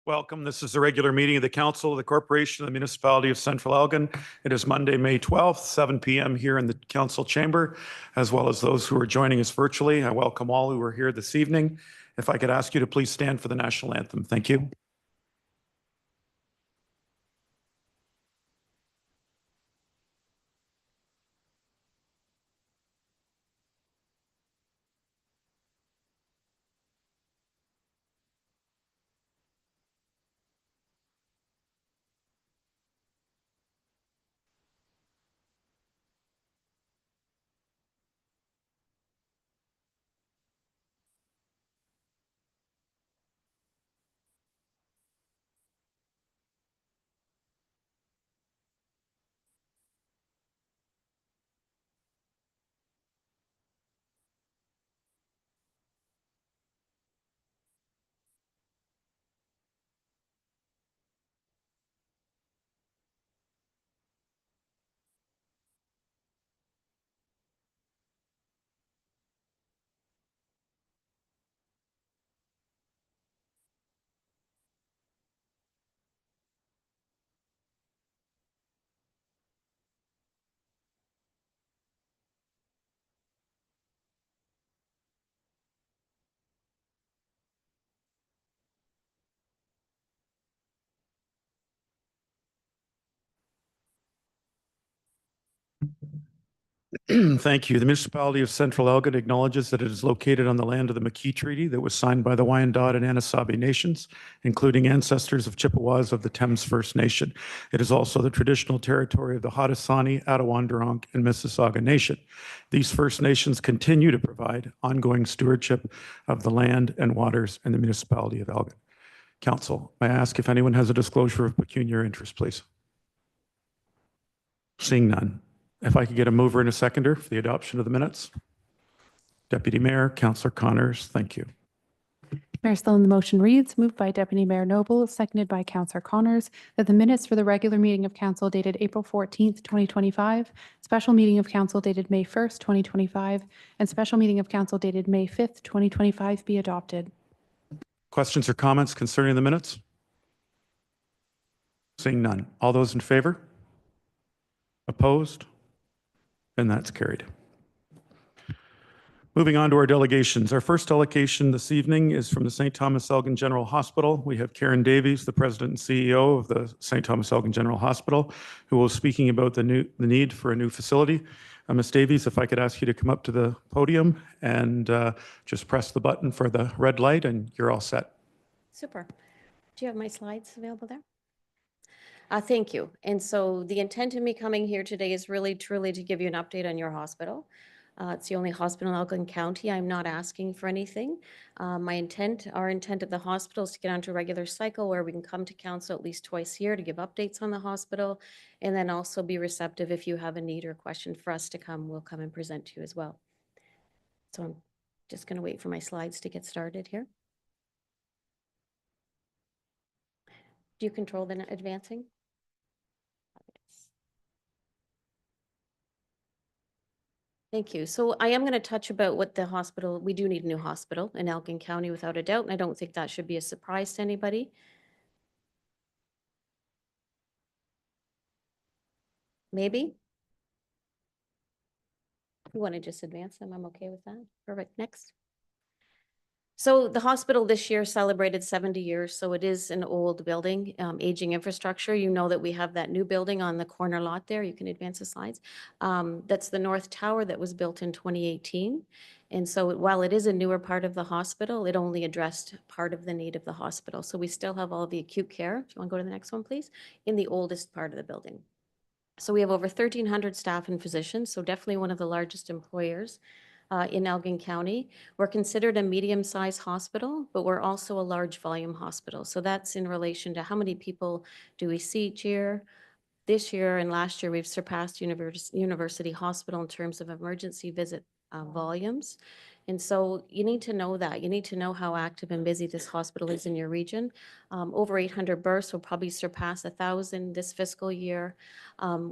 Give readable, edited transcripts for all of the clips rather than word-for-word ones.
Welcome. This is the regular meeting of the Council of the Corporation of the Municipality of Central Elgin. It is Monday, May 12th, 7 p.m. here in the Council chamber, as well as those who are joining us virtually. I welcome all who are here this evening. If I could ask you to please stand for the national anthem. Thank you. Thank you. The municipality of Central Elgin acknowledges that it is located on the land of the McKee Treaty that was signed by the Wyandot and Anasabi nations, including ancestors of Chippewas of the Thames First Nation. It is also the traditional territory of the Haudenosaunee, Attawandaronk, and Mississauga Nation. These First Nations continue to provide ongoing stewardship of the land and waters in the municipality of Elgin. Council, may I ask if anyone has a disclosure of pecuniary interest, please? Seeing none. If I could get a mover and a seconder for the adoption of the minutes. Deputy Mayor, Councillor Connors, thank you. Mayor Sloan, the motion reads, moved by Deputy Mayor Noble, seconded by Councillor Connors, that the minutes for the regular meeting of Council dated April 14th, 2025, special meeting of Council dated May 1st, 2025, and special meeting of Council dated May 5th, 2025 be adopted. Questions or comments concerning the minutes? Seeing none. All those in favor? Opposed? And that's carried. Moving on to our delegations. Our first delegation this evening is from the St. Thomas Elgin General Hospital. We have Karen Davies, the President and CEO of the St. Thomas Elgin General Hospital, who will be speaking about the need for a new facility. Ms. Davies, if I could ask you to come up to the podium and just press the button for the red light and you're all set. Super. Do you have my slides available there? Thank you. And so the intent of me coming here today is really truly to give you an update on your hospital. It's the only hospital in Elgin County. I'm not asking for anything. Our intent at the hospital is to get onto a regular cycle where we can come to council at least twice a year to give updates on the hospital, and then also be receptive if you have a need or question for us to come, we'll come and present to you as well. So I'm just going to wait for my slides to get started here. Do you control the advancing? Thank you. So I am going to touch about what the hospital, we do need a new hospital in Elgin County without a doubt, and I don't think that should be a surprise to anybody. Maybe? You want to just advance them? I'm okay with that. Perfect. Next. So the hospital this year celebrated 70 years, so it is an old building, aging infrastructure. You know that we have that new building on the corner lot there. You can advance the slides. That's the North Tower that was built in 2018. And so while it is a newer part of the hospital, it only addressed part of the need of the hospital. So we still have all the acute care, if you want to go to the next one, please, in the oldest part of the building. So we have over 1,300 staff and physicians, so definitely one of the largest employers in Elgin County. We're considered a medium-sized hospital, but we're also a large volume hospital. So that's in relation to how many people do we see each year. This year and last year, we've surpassed University Hospital in terms of emergency visit volumes. And so you need to know that. You need to know how active and busy this hospital is in your region. Over 800 births will probably surpass 1,000 this fiscal year.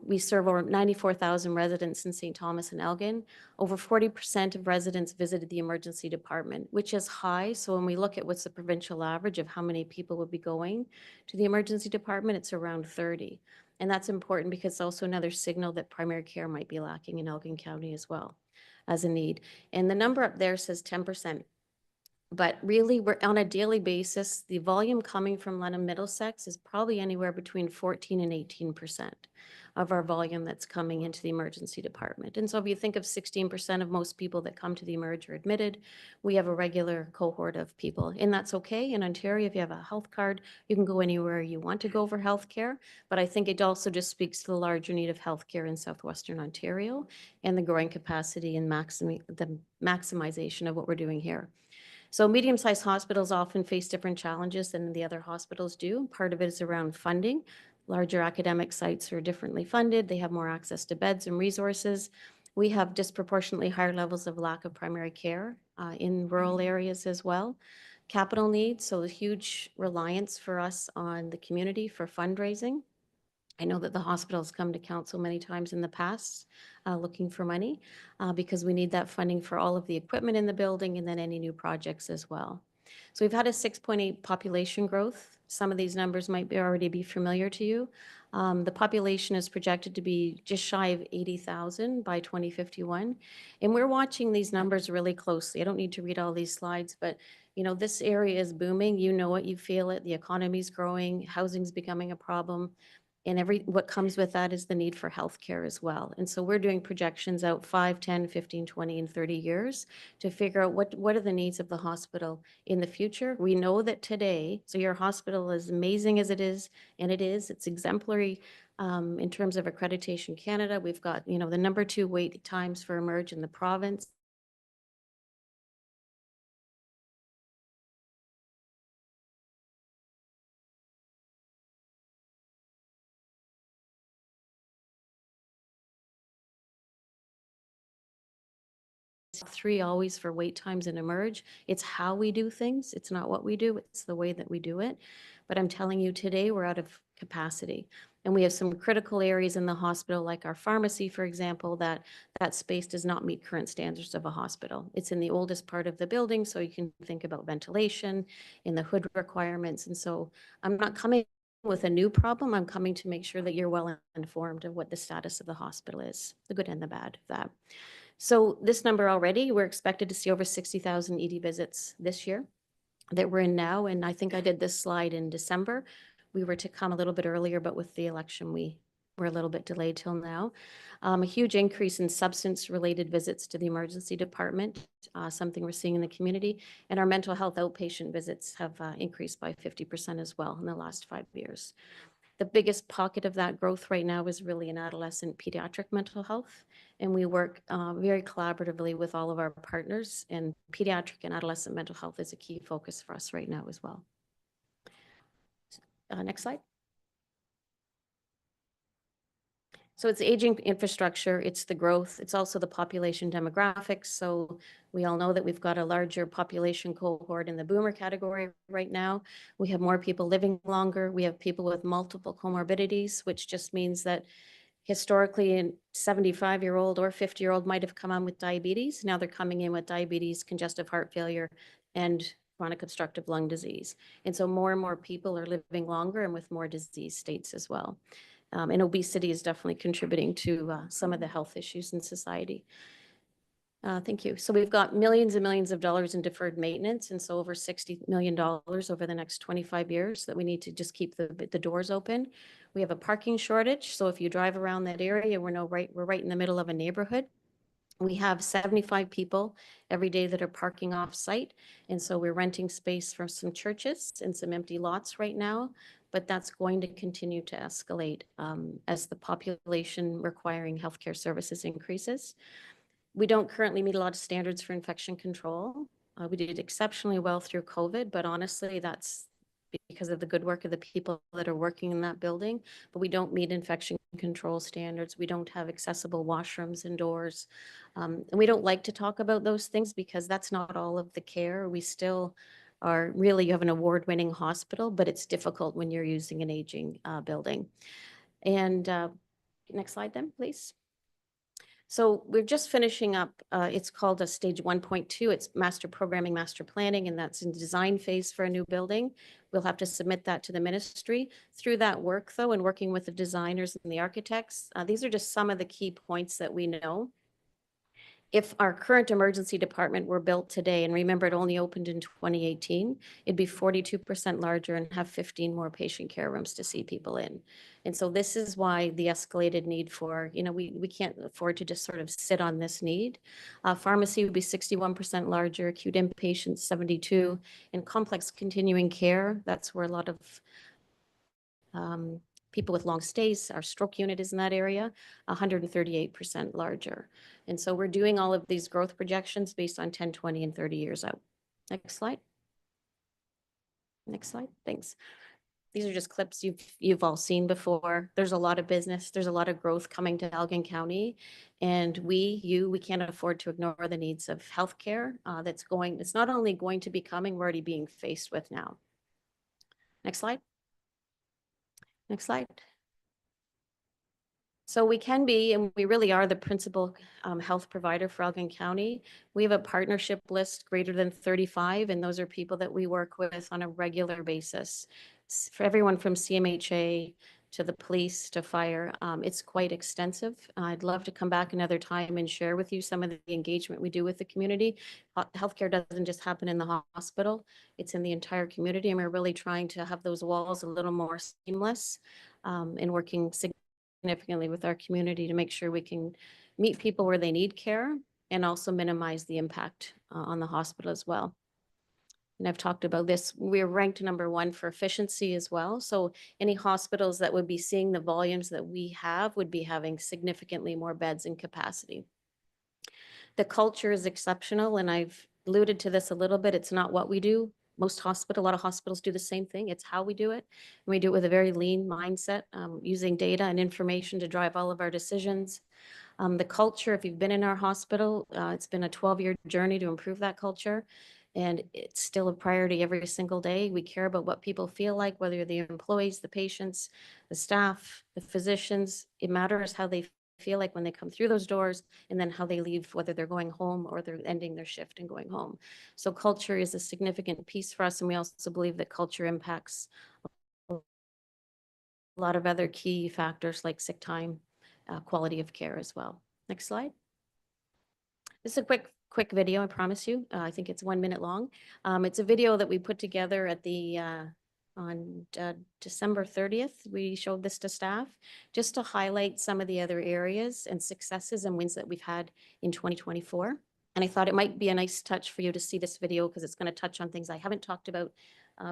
We serve over 94,000 residents in St. Thomas and Elgin. Over 40% of residents visited the emergency department, which is high. So when we look at what's the provincial average of how many people would be going to the emergency department, it's around 30. And that's important because it's also another signal that primary care might be lacking in Elgin County as well as a need. And the number up there says 10%. But really, we're on a daily basis, the volume coming from London Middlesex is probably anywhere between 14 and 18% of our volume that's coming into the emergency department. And so if you think of 16% of most people that come to the emerge are admitted, we have a regular cohort of people. And that's okay. In Ontario, if you have a health card, you can go anywhere you want to go for healthcare. But I think it also just speaks to the larger need of healthcare in Southwestern Ontario and the growing capacity and the maximization of what we're doing here. So medium-sized hospitals often face different challenges than the other hospitals do. Part of it is around funding. Larger academic sites are differently funded. They have more access to beds and resources. We have disproportionately higher levels of lack of primary care in rural areas as well. Capital needs, so a huge reliance for us on the community for fundraising. I know that the hospital's come to council many times in the past looking for money because we need that funding for all of the equipment in the building and then any new projects as well. So we've had a 6.8 population growth. Some of these numbers might already be familiar to you. The population is projected to be just shy of 80,000 by 2051. And we're watching these numbers really closely. I don't need to read all these slides, but you know, this area is booming. You know it, you feel it. The economy's growing, housing's becoming a problem. And what comes with that is the need for healthcare as well. And so we're doing projections out 5, 10, 15, 20, and 30 years to figure out what are the needs of the hospital in the future. We know that today, so your hospital, as amazing as it is, and it's exemplary in terms of Accreditation Canada. We've got, you know, the number 2 wait times for emerge in the province. Top 3 always for wait times and emerge. It's how we do things. It's not what we do. It's the way that we do it. But I'm telling you today, we're out of capacity. And we have some critical areas in the hospital, like our pharmacy, for example, that space does not meet current standards of a hospital. It's in the oldest part of the building, so you can think about ventilation in the hood requirements. And so I'm not coming with a new problem. I'm coming to make sure that you're well informed of what the status of the hospital is, the good and the bad of that. So this number already, we're expected to see over 60,000 ED visits this year that we're in now. And I think I did this slide in December. We were to come a little bit earlier, but with the election, we were a little bit delayed till now. A huge increase in substance-related visits to the emergency department, something we're seeing in the community. And our mental health outpatient visits have increased by 50% as well in the last 5 years. The biggest pocket of that growth right now is really in adolescent pediatric mental health. And we work very collaboratively with all of our partners, and pediatric and adolescent mental health is a key focus for us right now as well. Next slide. So it's aging infrastructure, it's the growth, it's also the population demographics. So we all know that we've got a larger population cohort in the boomer category right now. We have more people living longer. We have people with multiple comorbidities, which just means that historically a 75-year-old or 50-year-old might have come on with diabetes. Now they're coming in with diabetes, congestive heart failure, and chronic obstructive lung disease. And so more and more people are living longer and with more disease states as well. And obesity is definitely contributing to some of the health issues in society. Thank you. So we've got millions and millions of dollars in deferred maintenance, and so over $60 million over the next 25 years that we need to just keep the doors open. We have a parking shortage, so if you drive around that area, we're right in the middle of a neighborhood. We have 75 people every day that are parking off site, and so we're renting space from some churches and some empty lots right now, but that's going to continue to escalate as the population requiring healthcare services increases. We don't currently meet a lot of standards for infection control. We did exceptionally well through COVID, but honestly, that's because of the good work of the people that are working in that building, but we don't meet infection control standards. We don't have accessible washrooms indoors. And we don't like to talk about those things because that's not all of the care. We still are really, you have an award-winning hospital, but it's difficult when you're using an aging building. And next slide then, please. So we're just finishing up, it's called a stage 1.2. It's master programming, master planning, and that's in design phase for a new building. We'll have to submit that to the ministry. Through that work though, and working with the designers and the architects, these are just some of the key points that we know. If our current emergency department were built today, and remember it only opened in 2018, it'd be 42% larger and have 15 more patient care rooms to see people in. And so this is why the escalated need for, we can't afford to just sort of sit on this need. Pharmacy would be 61% larger, acute inpatient 72, and complex continuing care, that's where a lot of people with long stays, our stroke unit is in that area, 138% larger. And so we're doing all of these growth projections based on 10, 20, and 30 years out. Next slide. Next slide, thanks. These are just clips you've all seen before. There's a lot of business, there's a lot of growth coming to Elgin County. And we can't afford to ignore the needs of healthcare it's not only going to be coming, we're already being faced with now. Next slide. Next slide. So we can be, and we really are the principal health provider for Elgin County. We have a partnership list greater than 35, and those are people that we work with on a regular basis. For everyone from CMHA to the police to fire, it's quite extensive. I'd love to come back another time and share with you some of the engagement we do with the community. Healthcare doesn't just happen in the hospital, it's in the entire community, and we're really trying to have those walls a little more seamless and working significantly with our community to make sure we can meet people where they need care and also minimize the impact on the hospital as well. And I've talked about this, we're ranked #1 for efficiency as well. So any hospitals that would be seeing the volumes that we have would be having significantly more beds and capacity. The culture is exceptional, and I've alluded to this a little bit. It's not what we do. A lot of hospitals do the same thing. It's how we do it. And we do it with a very lean mindset, using data and information to drive all of our decisions. The culture, if you've been in our hospital, it's been a 12-year journey to improve that culture. And it's still a priority every single day. We care about what people feel like, whether the employees, the patients, the staff, the physicians. It matters how they feel like when they come through those doors, and then how they leave, whether they're going home or they're ending their shift and going home. So culture is a significant piece for us, and we also believe that culture impacts a lot of other key factors like sick time, quality of care as well. Next slide. This is a quick video, I promise you. I think it's 1 minute long. It's a video that we put together at on December 30th. We showed this to staff just to highlight some of the other areas and successes and wins that we've had in 2024. And I thought it might be a nice touch for you to see this video because it's going to touch on things I haven't talked about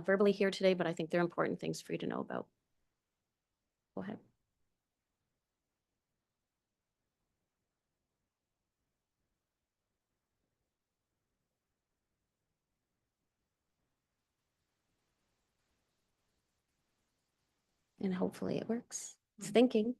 verbally here today, but I think they're important things for you to know about. Go ahead. And hopefully it works. It's thinking.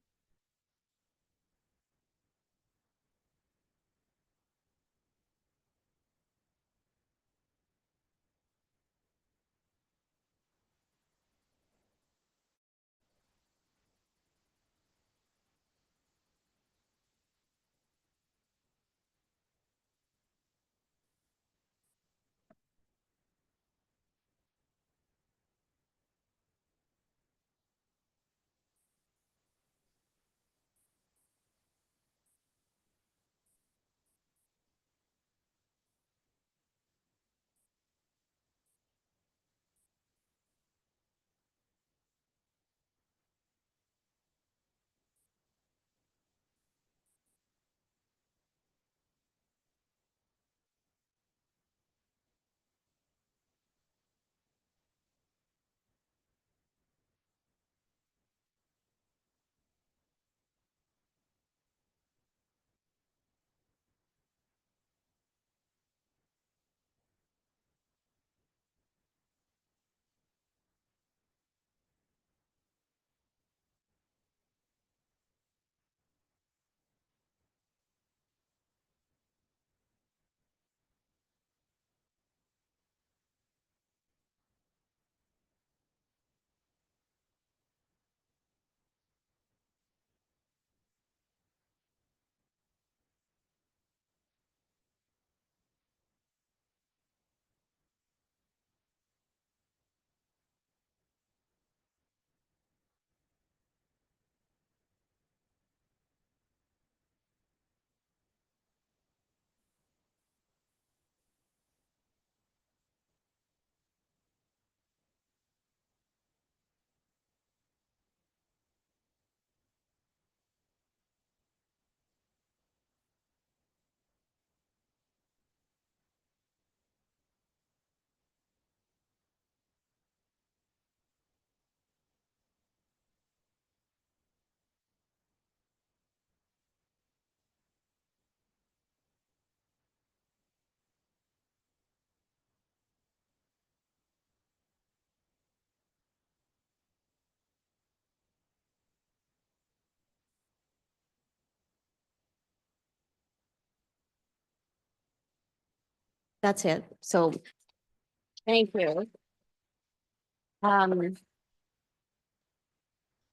That's it. So thank you.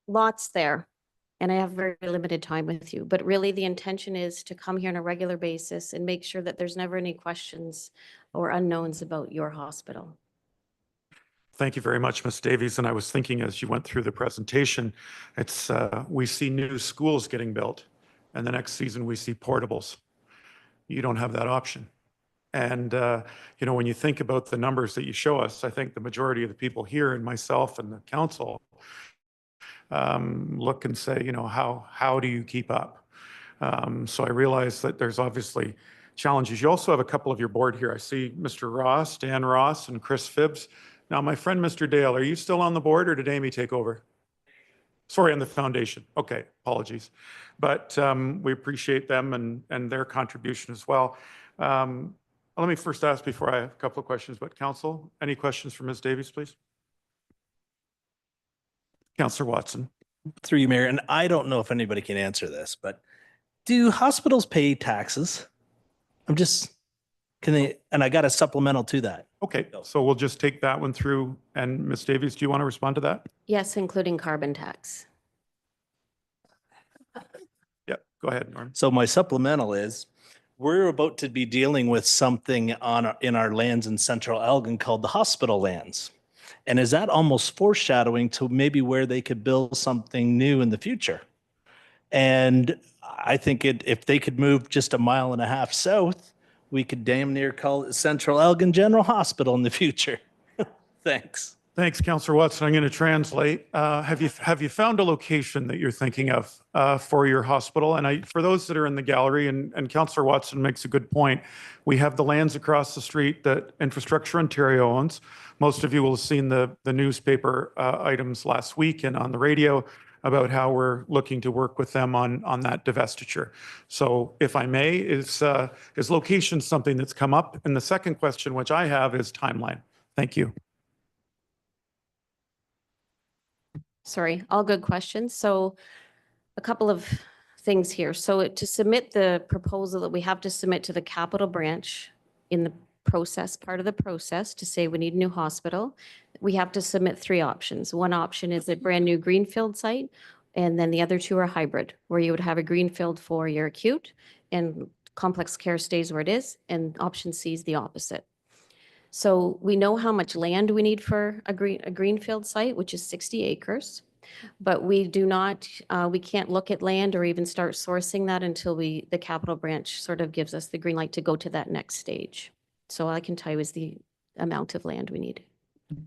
Lots there. And I have very limited time with you, but really the intention is to come here on a regular basis and make sure that there's never any questions or unknowns about your hospital. Thank you very much, Ms. Davies. And I was thinking as you went through the presentation, it's we see new schools getting built, and the next season we see portables. You don't have that option. And you know, when you think about the numbers that you show us, I think the majority of the people here and myself and the council look and say, you know, how do you keep up? So I realize that there's obviously challenges. You also have a couple of your board here. I see Mr. Ross, Dan Ross, and Chris Phibbs. Now, my friend, Mr. Dale, are you still on the board or did Amy take over? Sorry, on the foundation. Okay, apologies. But we appreciate them and their contribution as well. Let me first ask before I have a couple of questions, but council, any questions for Ms. Davies, please? Councillor Watson. Through you, Mayor, and I don't know if anybody can answer this, but do hospitals pay taxes? Can they, and I got a supplemental to that. Okay, so we'll just take that one through. And Ms. Davies, do you want to respond to that? Yes, including carbon tax. Yeah, go ahead, Norm. So my supplemental is, we're about to be dealing with something in our lands in Central Elgin called the hospital lands. And is that almost foreshadowing to maybe where they could build something new in the future? And I think if they could move just 1.5 miles south, we could damn near call it Central Elgin General Hospital in the future. Thanks. Thanks, Councillor Watson. I'm going to translate. Have you found a location that you're thinking of for your hospital? And for those that are in the gallery, and Councillor Watson makes a good point, we have the lands across the street that Infrastructure Ontario owns. Most of you will have seen the newspaper items last week and on the radio about how we're looking to work with them on that divestiture. So if I may, is location something that's come up? And the second question, which I have, is timeline. Thank you. Sorry, all good questions. So a couple of things here. So to submit the proposal that we have to submit to the capital branch in the process, part of the process to say we need a new hospital, we have to submit 3 options. One option is a brand new greenfield site, and then the other 2 are hybrid, where you would have a greenfield for your acute and complex care stays where it is, and option C is the opposite. So we know how much land we need for a greenfield site, which is 60 acres. But we do not, we can't look at land or even start sourcing that until the capital branch sort of gives us the green light to go to that next stage. So all I can tell you is the amount of land we need.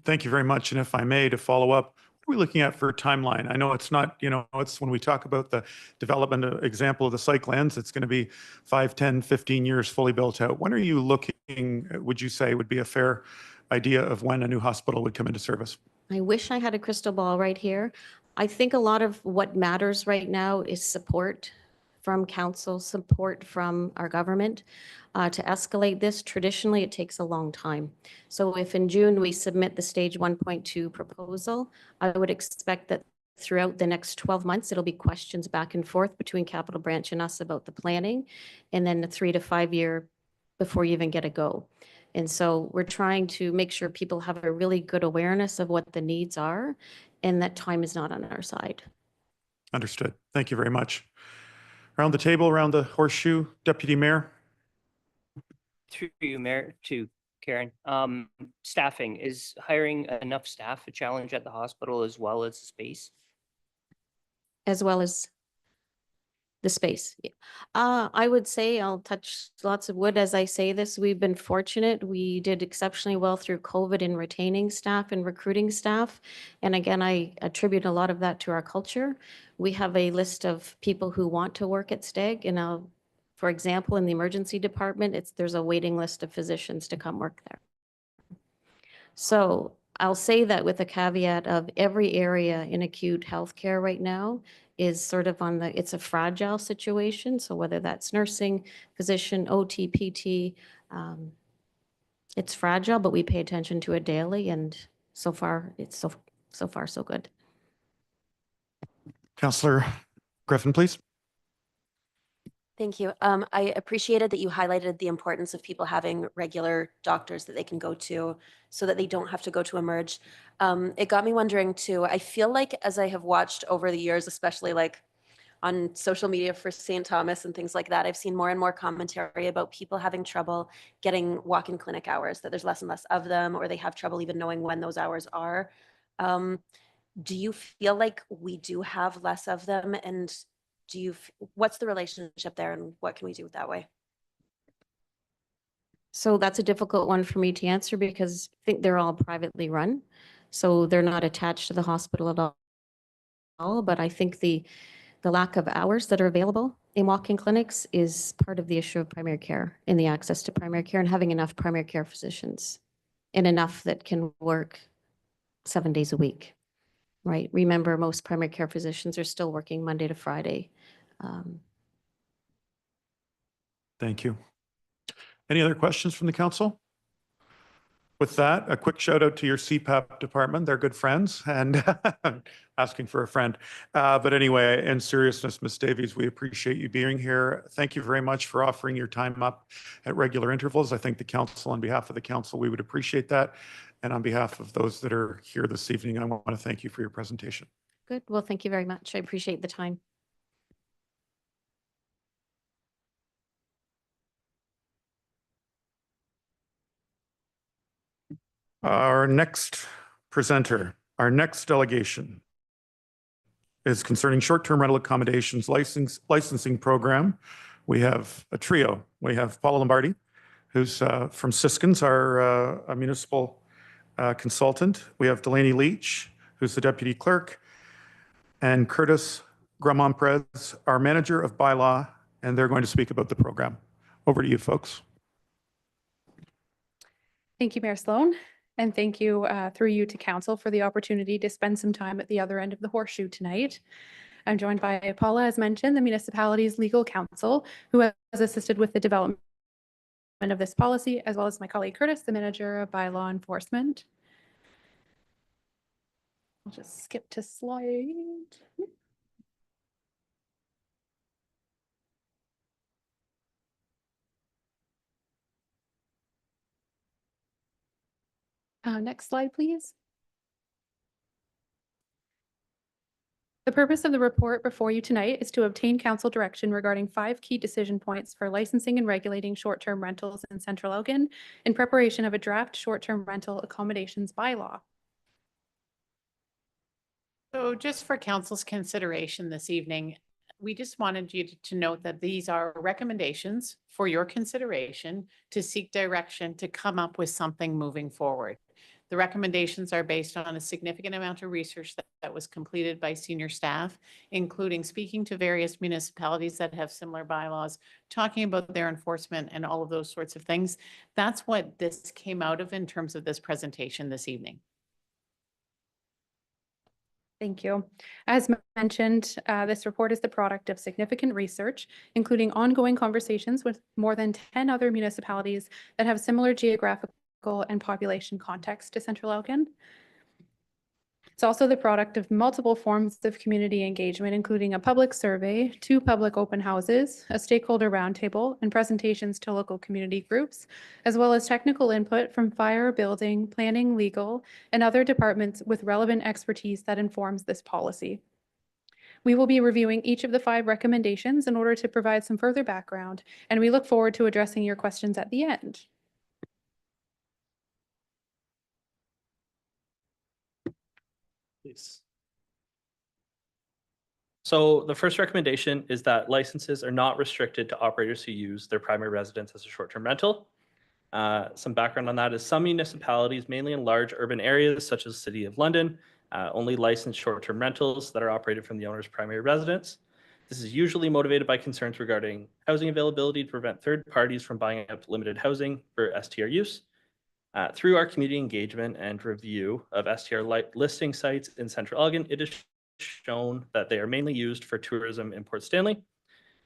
Thank you very much. And if I may, to follow up, what are we looking at for timeline? I know it's not, you know, it's when we talk about the development example of the psych lands, it's going to be 5, 10, 15 years fully built out. When are you looking, would you say would be a fair idea of when a new hospital would come into service? I wish I had a crystal ball right here. I think a lot of what matters right now is support from council, support from our government to escalate this. Traditionally, it takes a long time. So if in June we submit the stage 1.2 proposal, I would expect that throughout the next 12 months, it'll be questions back and forth between capital branch and us about the planning, and then a 3 to 5 year before you even get a go. And so we're trying to make sure people have a really good awareness of what the needs are and that time is not on our side. Understood. Thank you very much. Around the table, around the horseshoe, Deputy Mayor. Through you, Mayor, to Karen. Staffing, is hiring enough staff a challenge at the hospital as well as space? As well as the space. Yeah. I would say, I'll touch lots of wood as I say this, we've been fortunate. We did exceptionally well through COVID in retaining staff and recruiting staff. And again, I attribute a lot of that to our culture. We have a list of people who want to work at STEGH, and for example, in the emergency department, there's a waiting list of physicians to come work there. So I'll say that with a caveat of every area in acute healthcare right now is sort of it's a fragile situation. So whether that's nursing, physician, OT, PT, it's fragile, but we pay attention to it daily. And so far, it's so far so good. Councillor Griffin, please. Thank you. I appreciated that you highlighted the importance of people having regular doctors that they can go to so that they don't have to go to Emerge. It got me wondering too, I feel like as I have watched over the years, especially like on social media for St. Thomas and things like that, I've seen more and more commentary about people having trouble getting walk-in clinic hours, that there's less and less of them, or they have trouble even knowing when those hours are. Um, do you feel like we do have less of them? And what's the relationship there and what can we do that way? So that's a difficult one for me to answer because I think they're all privately run. So they're not attached to the hospital at all. But I think the lack of hours that are available in walk-in clinics is part of the issue of primary care and the access to primary care and having enough primary care physicians and enough that can work 7 days a week, right? Remember, most primary care physicians are still working Monday to Friday. Thank you. Any other questions from the council? With that, a quick shout out to your CPAP department. They're good friends and asking for a friend. But anyway, in seriousness, Ms. Davies, we appreciate you being here. Thank you very much for offering your time up at regular intervals. I think the council, on behalf of the council, we would appreciate that. And on behalf of those that are here this evening, I want to thank you for your presentation. Good. Well, thank you very much. I appreciate the time. Our next presenter, our next delegation is concerning short-term rental accommodations licensing program. We have a trio. We have Paula Lombardi, who's from Siskinds, our municipal consultant. We have Delany Leitch, who's the deputy clerk, and Curtis Gremonprez, our manager of bylaw, and they're going to speak about the program. Over to you, folks. Thank you, Mayor Sloan. And thank you through you to council for the opportunity to spend some time at the other end of the horseshoe tonight. I'm joined by Paula, as mentioned, the municipality's legal counsel, who has assisted with the development of this policy, as well as my colleague Curtis, the manager of bylaw enforcement. I'll just skip to slide. Next slide, please. The purpose of the report before you tonight is to obtain council direction regarding 5 key decision points for licensing and regulating short-term rentals in Central Elgin in preparation of a draft short-term rental accommodations bylaw. So just for council's consideration this evening, we just wanted you to note that these are recommendations for your consideration to seek direction to come up with something moving forward. The recommendations are based on a significant amount of research that was completed by senior staff, including speaking to various municipalities that have similar bylaws, talking about their enforcement and all of those sorts of things. That's what this came out of in terms of this presentation this evening. Thank you. As mentioned, this report is the product of significant research, including ongoing conversations with more than 10 other municipalities that have similar geographical and population context to Central Elgin. It's also the product of multiple forms of community engagement, including a public survey, 2 public open houses, a stakeholder roundtable, and presentations to local community groups, as well as technical input from fire, building, planning, legal, and other departments with relevant expertise that informs this policy. We will be reviewing each of the 5 recommendations in order to provide some further background, and we look forward to addressing your questions at the end. Please. So the first recommendation is that licenses are not restricted to operators who use their primary residence as a short-term rental. Some background on that is some municipalities, mainly in large urban areas such as the City of London, only license short-term rentals that are operated from the owner's primary residence. This is usually motivated by concerns regarding housing availability to prevent third parties from buying up limited housing for STR use. Through our community engagement and review of STR listing sites in Central Elgin, it is shown that they are mainly used for tourism in Port Stanley.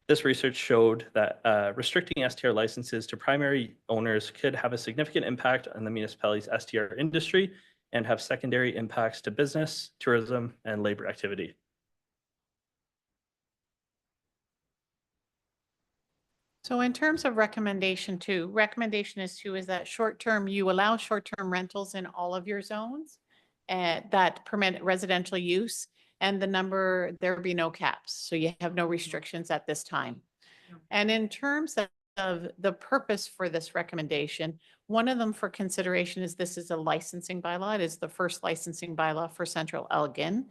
This research showed that restricting STR licenses to primary owners could have a significant impact on the municipality's STR industry and have secondary impacts to business, tourism, and labor activity. So in terms of recommendation two is that short-term, you allow short-term rentals in all of your zones that permit residential use, and the number, there be no caps. So you have no restrictions at this time. And in terms of the purpose for this recommendation, one of them for consideration is this is a licensing bylaw. It is the first licensing bylaw for Central Elgin.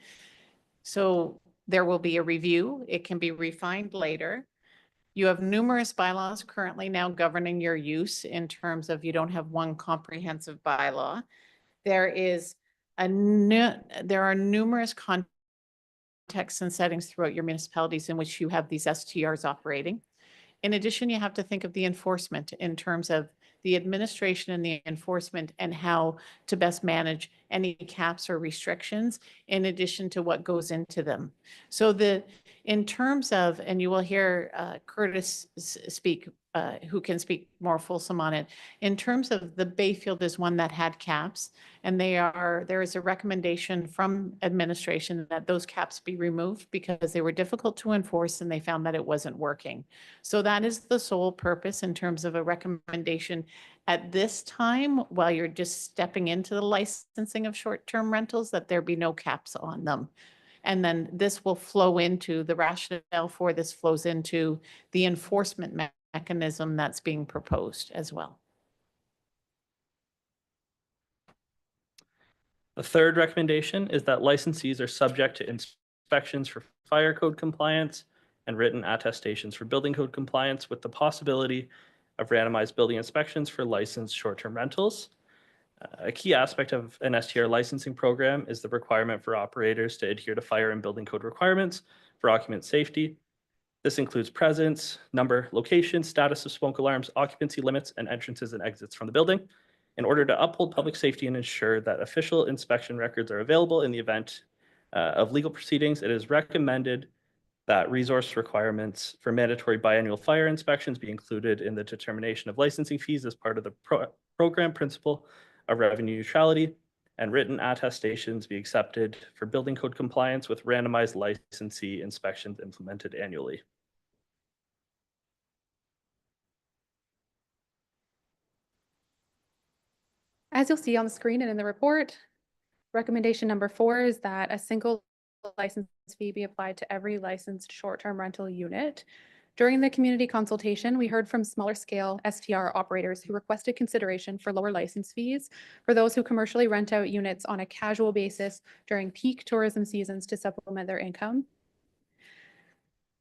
So there will be a review. It can be refined later. You have numerous bylaws currently now governing your use in terms of you don't have one comprehensive bylaw. There are numerous contexts and settings throughout your municipalities in which you have these STRs operating. In addition, you have to think of the enforcement in terms of the administration and the enforcement and how to best manage any caps or restrictions in addition to what goes into them. So in terms of, and you will hear Curtis speak, who can speak more fulsome on it. In terms of the Bayfield is one that had caps, and there is a recommendation from administration that those caps be removed because they were difficult to enforce and they found that it wasn't working. So that is the sole purpose in terms of a recommendation at this time, while you're just stepping into the licensing of short-term rentals, that there be no caps on them. And then this will flow into, the rationale for this flows into the enforcement mechanism that's being proposed as well. The third recommendation is that licensees are subject to inspections for fire code compliance and written attestations for building code compliance, with the possibility of randomized building inspections for licensed short-term rentals. A key aspect of an STR licensing program is the requirement for operators to adhere to fire and building code requirements for occupant safety. This includes presence, number, location, status of smoke alarms, occupancy limits, and entrances and exits from the building. In order to uphold public safety and ensure that official inspection records are available in the event of legal proceedings, it is recommended that resource requirements for mandatory biannual fire inspections be included in the determination of licensing fees as part of the program principle of revenue neutrality, and written attestations be accepted for building code compliance with randomized licensee inspections implemented annually. As you'll see on the screen and in the report, recommendation number 4 is that a single license fee be applied to every licensed short-term rental unit. During the community consultation, we heard from smaller scale STR operators who requested consideration for lower license fees for those who commercially rent out units on a casual basis during peak tourism seasons to supplement their income.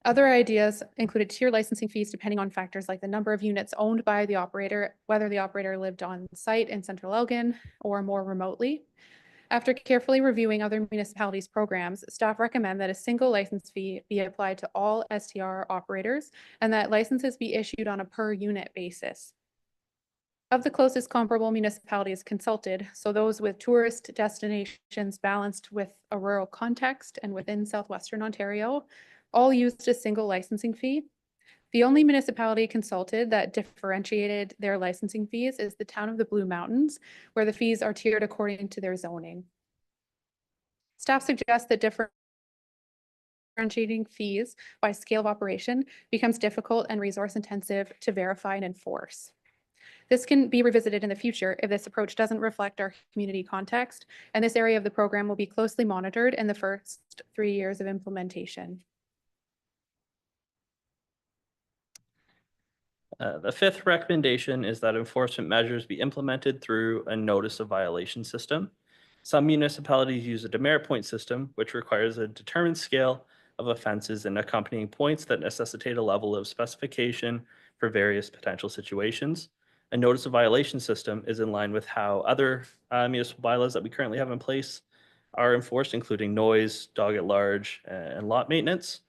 Other ideas included tier licensing fees depending on factors like the number of units owned by the operator, whether the operator lived on site in Central Elgin or more remotely. After carefully reviewing other municipalities' programs, staff recommend that a single license fee be applied to all STR operators and that licenses be issued on a per unit basis. Of the closest comparable municipalities consulted, so those with tourist destinations balanced with a rural context and within southwestern Ontario, all used a single licensing fee. The only municipality consulted that differentiated their licensing fees is the town of the Blue Mountains, where the fees are tiered according to their zoning. Staff suggests that differentiating fees by scale of operation becomes difficult and resource intensive to verify and enforce. This can be revisited in the future if this approach doesn't reflect our community context, and this area of the program will be closely monitored in the first 3 years of implementation. The fifth recommendation is that enforcement measures be implemented through a notice of violation system. Some municipalities use a demerit point system, which requires a determined scale of offenses and accompanying points that necessitate a level of specification for various potential situations. A notice of violation system is in line with how other municipal bylaws that we currently have in place are enforced, including noise, dog at large, and lot maintenance.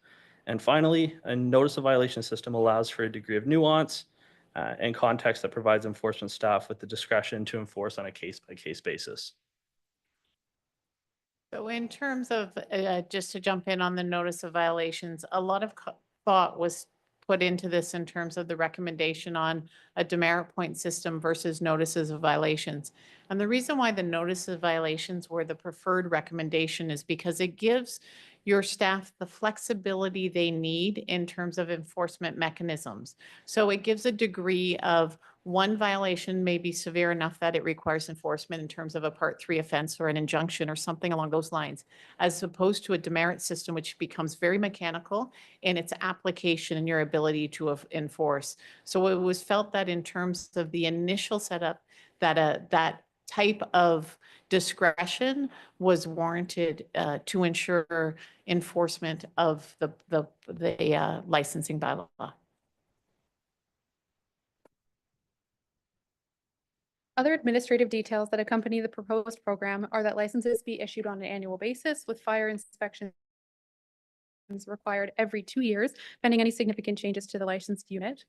And finally, a notice of violation system allows for a degree of nuance and context that provides enforcement staff with the discretion to enforce on a case-by-case basis. So in terms of, just to jump in on the notice of violations, a lot of thought was put into this in terms of the recommendation on a demerit point system versus notices of violations. And the reason why the notice of violations were the preferred recommendation is because it gives your staff the flexibility they need in terms of enforcement mechanisms. So it gives a degree of one violation may be severe enough that it requires enforcement in terms of a Part 3 offense or an injunction or something along those lines, as opposed to a demerit system, which becomes very mechanical in its application and your ability to enforce. So it was felt that in terms of the initial setup, that that type of discretion was warranted to ensure enforcement of the licensing bylaw. Other administrative details that accompany the proposed program are that licenses be issued on an annual basis with fire inspections required every 2 years, pending any significant changes to the licensed unit.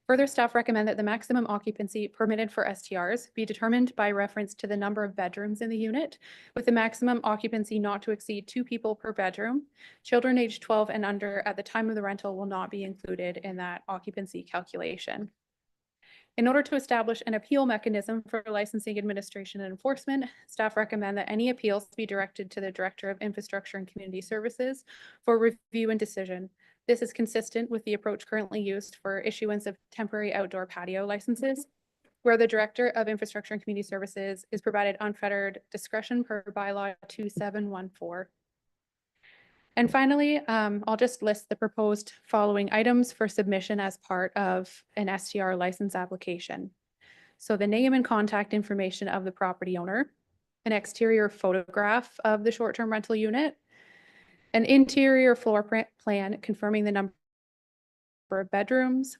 Further, staff recommend that the maximum occupancy permitted for STRs be determined by reference to the number of bedrooms in the unit, with the maximum occupancy not to exceed 2 people per bedroom. Children aged 12 and under at the time of the rental will not be included in that occupancy calculation. In order to establish an appeal mechanism for licensing administration and enforcement, staff recommend that any appeals be directed to the Director of Infrastructure and Community Services for review and decision. This is consistent with the approach currently used for issuance of temporary outdoor patio licenses, where the Director of Infrastructure and Community Services is provided unfettered discretion per bylaw 2714. And finally, I'll just list the proposed following items for submission as part of an STR license application. So the name and contact information of the property owner, an exterior photograph of the short-term rental unit, an interior floor plan confirming the number of bedrooms,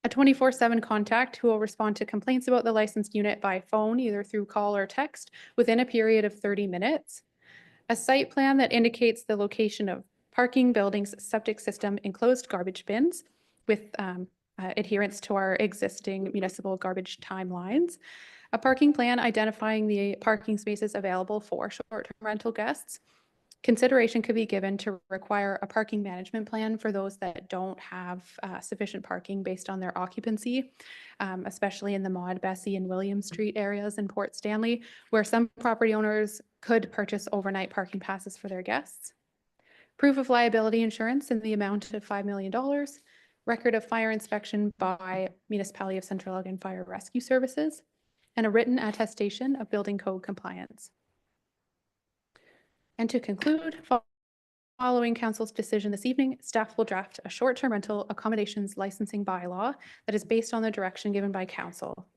a 24/7 contact who will respond to complaints about the licensed unit by phone, either through call or text, within a period of 30 minutes, a site plan that indicates the location of parking, buildings, septic system, enclosed garbage bins with adherence to our existing municipal garbage timelines, a parking plan identifying the parking spaces available for short-term rental guests. Consideration could be given to require a parking management plan for those that don't have sufficient parking based on their occupancy, especially in the Maud, Bessie, and William Street areas in Port Stanley, where some property owners could purchase overnight parking passes for their guests. Proof of liability insurance in the amount of $5 million, record of fire inspection by Municipality of Central Elgin Fire Rescue Services, and a written attestation of building code compliance. And to conclude, following council's decision this evening, staff will draft a short-term rental accommodations licensing bylaw that is based on the direction given by council.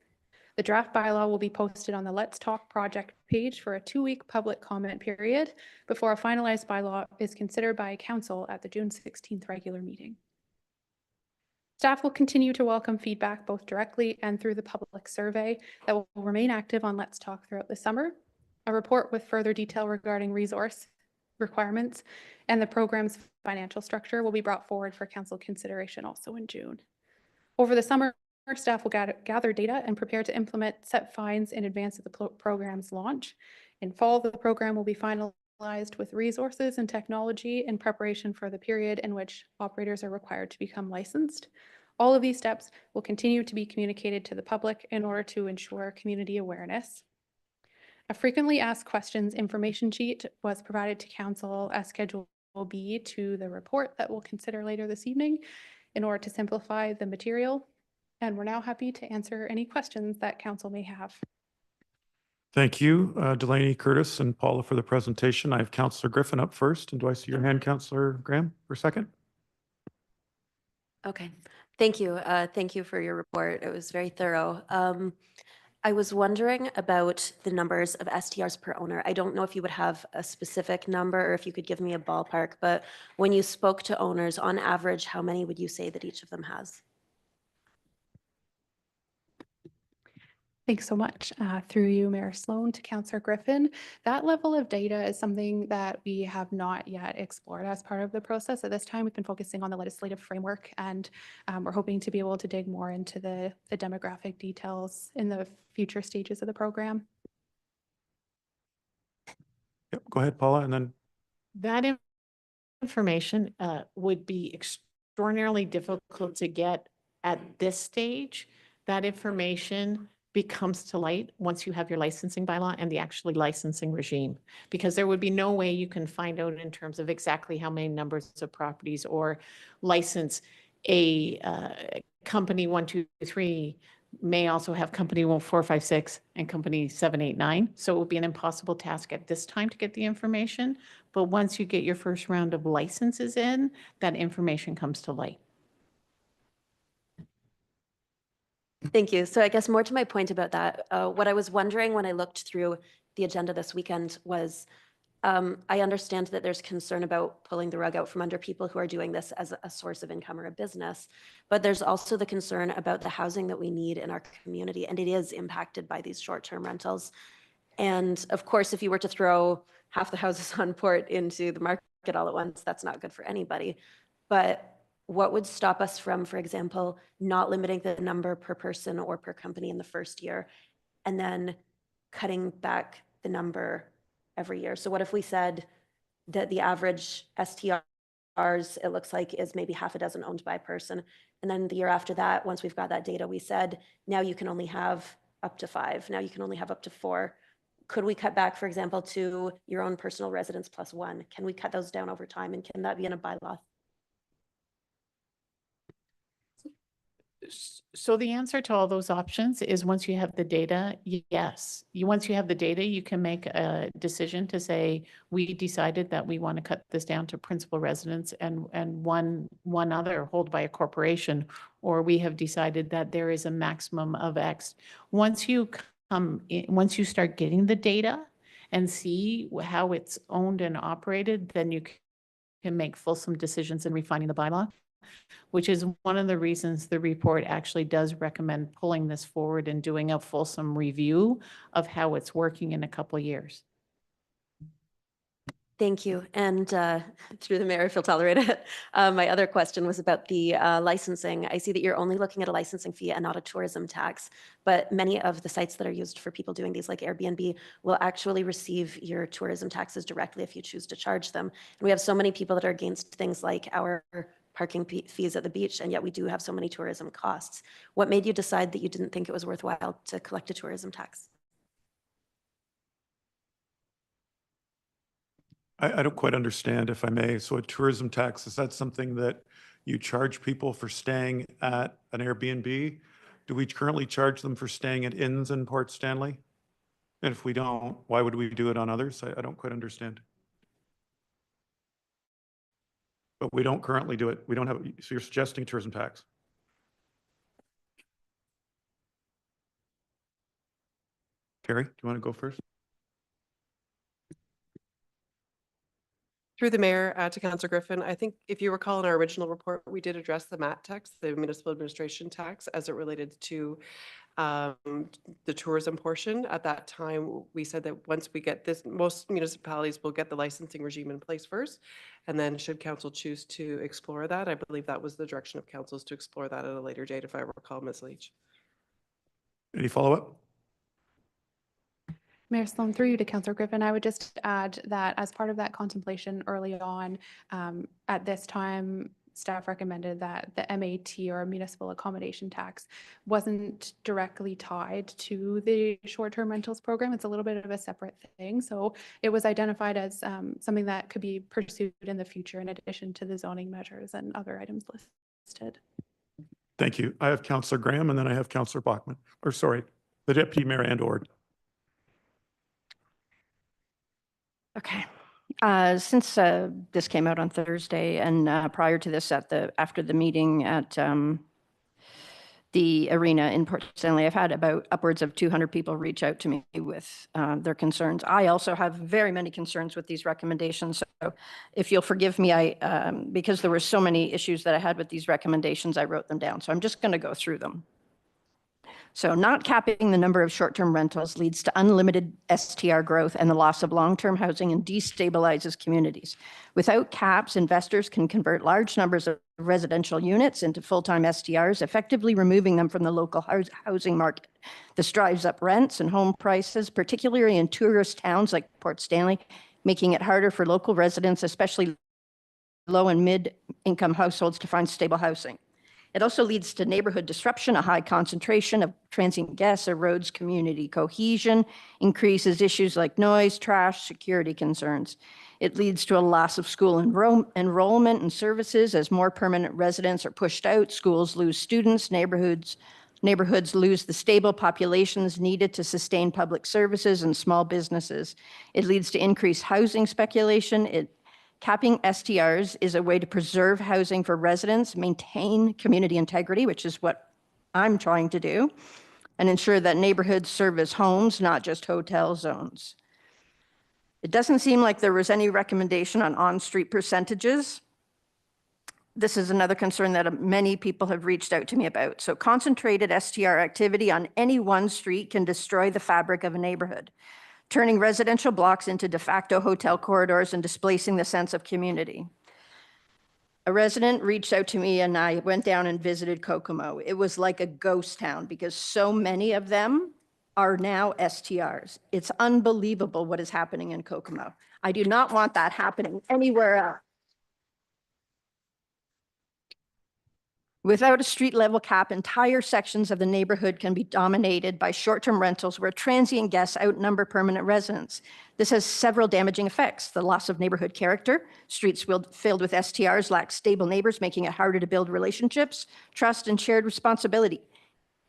The draft bylaw will be posted on the Let's Talk project page for a 2-week public comment period before a finalized bylaw is considered by council at the June 16th regular meeting. Staff will continue to welcome feedback both directly and through the public survey that will remain active on Let's Talk throughout the summer. A report with further detail regarding resource requirements and the program's financial structure will be brought forward for council consideration also in June. Over the summer, staff will gather data and prepare to implement set fines in advance of the program's launch. In fall, the program will be finalized with resources and technology in preparation for the period in which operators are required to become licensed. All of these steps will continue to be communicated to the public in order to ensure community awareness. A frequently asked questions information sheet was provided to council as Schedule B to the report that we'll consider later this evening in order to simplify the material. And we're now happy to answer any questions that council may have. Thank you, Delany, Curtis, and Paula for the presentation. I have Councillor Griffin up first. And do I see your hand, Councillor Graham, for a second? Okay, thank you. Thank you for your report. It was very thorough. I was wondering about the numbers of STRs per owner. I don't know if you would have a specific number or if you could give me a ballpark, but when you spoke to owners, on average, how many would you say that each of them has? Thanks so much. Through you, Mayor Sloan, to Councillor Griffin. That level of data is something that we have not yet explored as part of the process. At this time, we've been focusing on the legislative framework, and we're hoping to be able to dig more into the demographic details in the future stages of the program. Yep, go ahead, Paula, and then. That information would be extraordinarily difficult to get at this stage. That information comes to light once you have your licensing bylaw and the actually licensing regime. Because there would be no way you can find out in terms of exactly how many numbers of properties or license a company 1, 2, 3 may also have company 1, 4, 5, 6 and company 7, 8, 9. So it would be an impossible task at this time to get the information. But once you get your first round of licenses in, that information comes to light. Thank you. So I guess more to my point about that, what I was wondering when I looked through the agenda this weekend was, I understand that there's concern about pulling the rug out from under people who are doing this as a source of income or a business, but there's also the concern about the housing that we need in our community, and it is impacted by these short-term rentals. And of course, if you were to throw half the houses on Port into the market all at once, that's not good for anybody. But what would stop us from, for example, not limiting the number per person or per company in the first year, and then cutting back the number every year? So what if we said that the average STRs, it looks like, is maybe half a dozen owned by a person. And then the year after that, once we've got that data, we said, now you can only have up to 5. Now you can only have up to 4. Could we cut back, for example, to your own personal residence plus 1? Can we cut those down over time? And can that be in a bylaw? So the answer to all those options is once you have the data, yes. Once you have the data, you can make a decision to say, we decided that we want to cut this down to principal residence and one other held by a corporation, or we have decided that there is a maximum of X. Once you start getting the data and see how it's owned and operated, then you can make fulsome decisions in refining the bylaw, which is one of the reasons the report actually does recommend pulling this forward and doing a fulsome review of how it's working in a couple of years. Thank you. And through the mayor, if you'll tolerate it, my other question was about the licensing. I see that you're only looking at a licensing fee and not a tourism tax, but many of the sites that are used for people doing these, like Airbnb, will actually receive your tourism taxes directly if you choose to charge them. And we have so many people that are against things like our parking fees at the beach, and yet we do have so many tourism costs. What made you decide that you didn't think it was worthwhile to collect a tourism tax? I don't quite understand, if I may. So a tourism tax, is that something that you charge people for staying at an Airbnb? Do we currently charge them for staying at inns in Port Stanley? And if we don't, why would we do it on others? I don't quite understand. But we don't currently do it. We don't have, so you're suggesting tourism tax? Carrie, do you want to go first? Through the mayor to Councillor Griffin, I think if you recall in our original report, we did address the MAT tax, the municipal administration tax, as it related to the tourism portion. At that time, we said that once we get this, most municipalities will get the licensing regime in place first, and then should council choose to explore that, I believe that was the direction of councils to explore that at a later date, if I recall, Ms. Leitch. Any follow-up? Mayor Sloan, through you to Councillor Griffin, I would just add that as part of that contemplation early on, at this time, staff recommended that the MAT, or municipal accommodation tax, wasn't directly tied to the short-term rentals program. It's a little bit of a separate thing. So it was identified as something that could be pursued in the future in addition to the zoning measures and other items listed. Thank you. I have Councillor Graham, and then I have Councillor Bachman, or sorry, the Deputy Mayor and Ord. Okay. Since this came out on Thursday, and prior to this, after the meeting at the arena in Port Stanley, I've had about upwards of 200 people reach out to me with their concerns. I also have very many concerns with these recommendations. So if you'll forgive me, because there were so many issues that I had with these recommendations, I wrote them down. So I'm just going to go through them. So not capping the number of short-term rentals leads to unlimited STR growth and the loss of long-term housing and destabilizes communities. Without caps, investors can convert large numbers of residential units into full-time STRs, effectively removing them from the local housing market. This drives up rents and home prices, particularly in tourist towns like Port Stanley, making it harder for local residents, especially low and mid-income households, to find stable housing. It also leads to neighborhood disruption. A high concentration of transient guests erodes community cohesion, increases issues like noise, trash, security concerns. It leads to a loss of school enrollment and services as more permanent residents are pushed out. Schools lose students, neighborhoods lose the stable populations needed to sustain public services and small businesses. It leads to increased housing speculation. Capping STRs is a way to preserve housing for residents, maintain community integrity, which is what I'm trying to do, and ensure that neighborhoods serve as homes, not just hotel zones. It doesn't seem like there was any recommendation on-street percentages. This is another concern that many people have reached out to me about. So concentrated STR activity on any one street can destroy the fabric of a neighborhood, turning residential blocks into de facto hotel corridors and displacing the sense of community. A resident reached out to me and I went down and visited Kokomo. It was like a ghost town because so many of them are now STRs. It's unbelievable what is happening in Kokomo. I do not want that happening anywhere else. Without a street level cap, entire sections of the neighborhood can be dominated by short-term rentals where transient guests outnumber permanent residents. This has several damaging effects: the loss of neighborhood character. Streets filled with STRs lack stable neighbors, making it harder to build relationships, trust, and shared responsibility.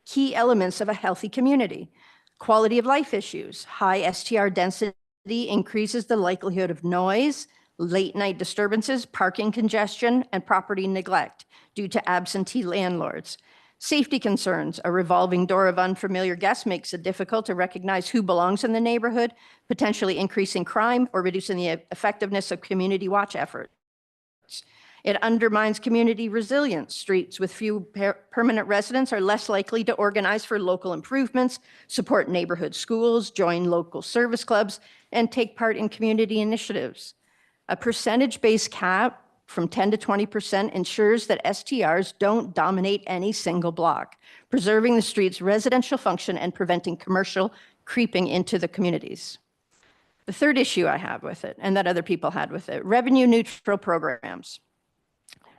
Key elements of a healthy community. Quality of life issues. High STR density increases the likelihood of noise, late night disturbances, parking congestion, and property neglect due to absentee landlords. Safety concerns. A revolving door of unfamiliar guests makes it difficult to recognize who belongs in the neighborhood, potentially increasing crime or reducing the effectiveness of community watch efforts. It undermines community resilience. Streets with few permanent residents are less likely to organize for local improvements, support neighborhood schools, join local service clubs, and take part in community initiatives. A percentage-based cap from 10 to 20% ensures that STRs don't dominate any single block, preserving the street's residential function and preventing commercial creeping into the communities. The third issue I have with it, and that other people had with it, revenue neutral programs.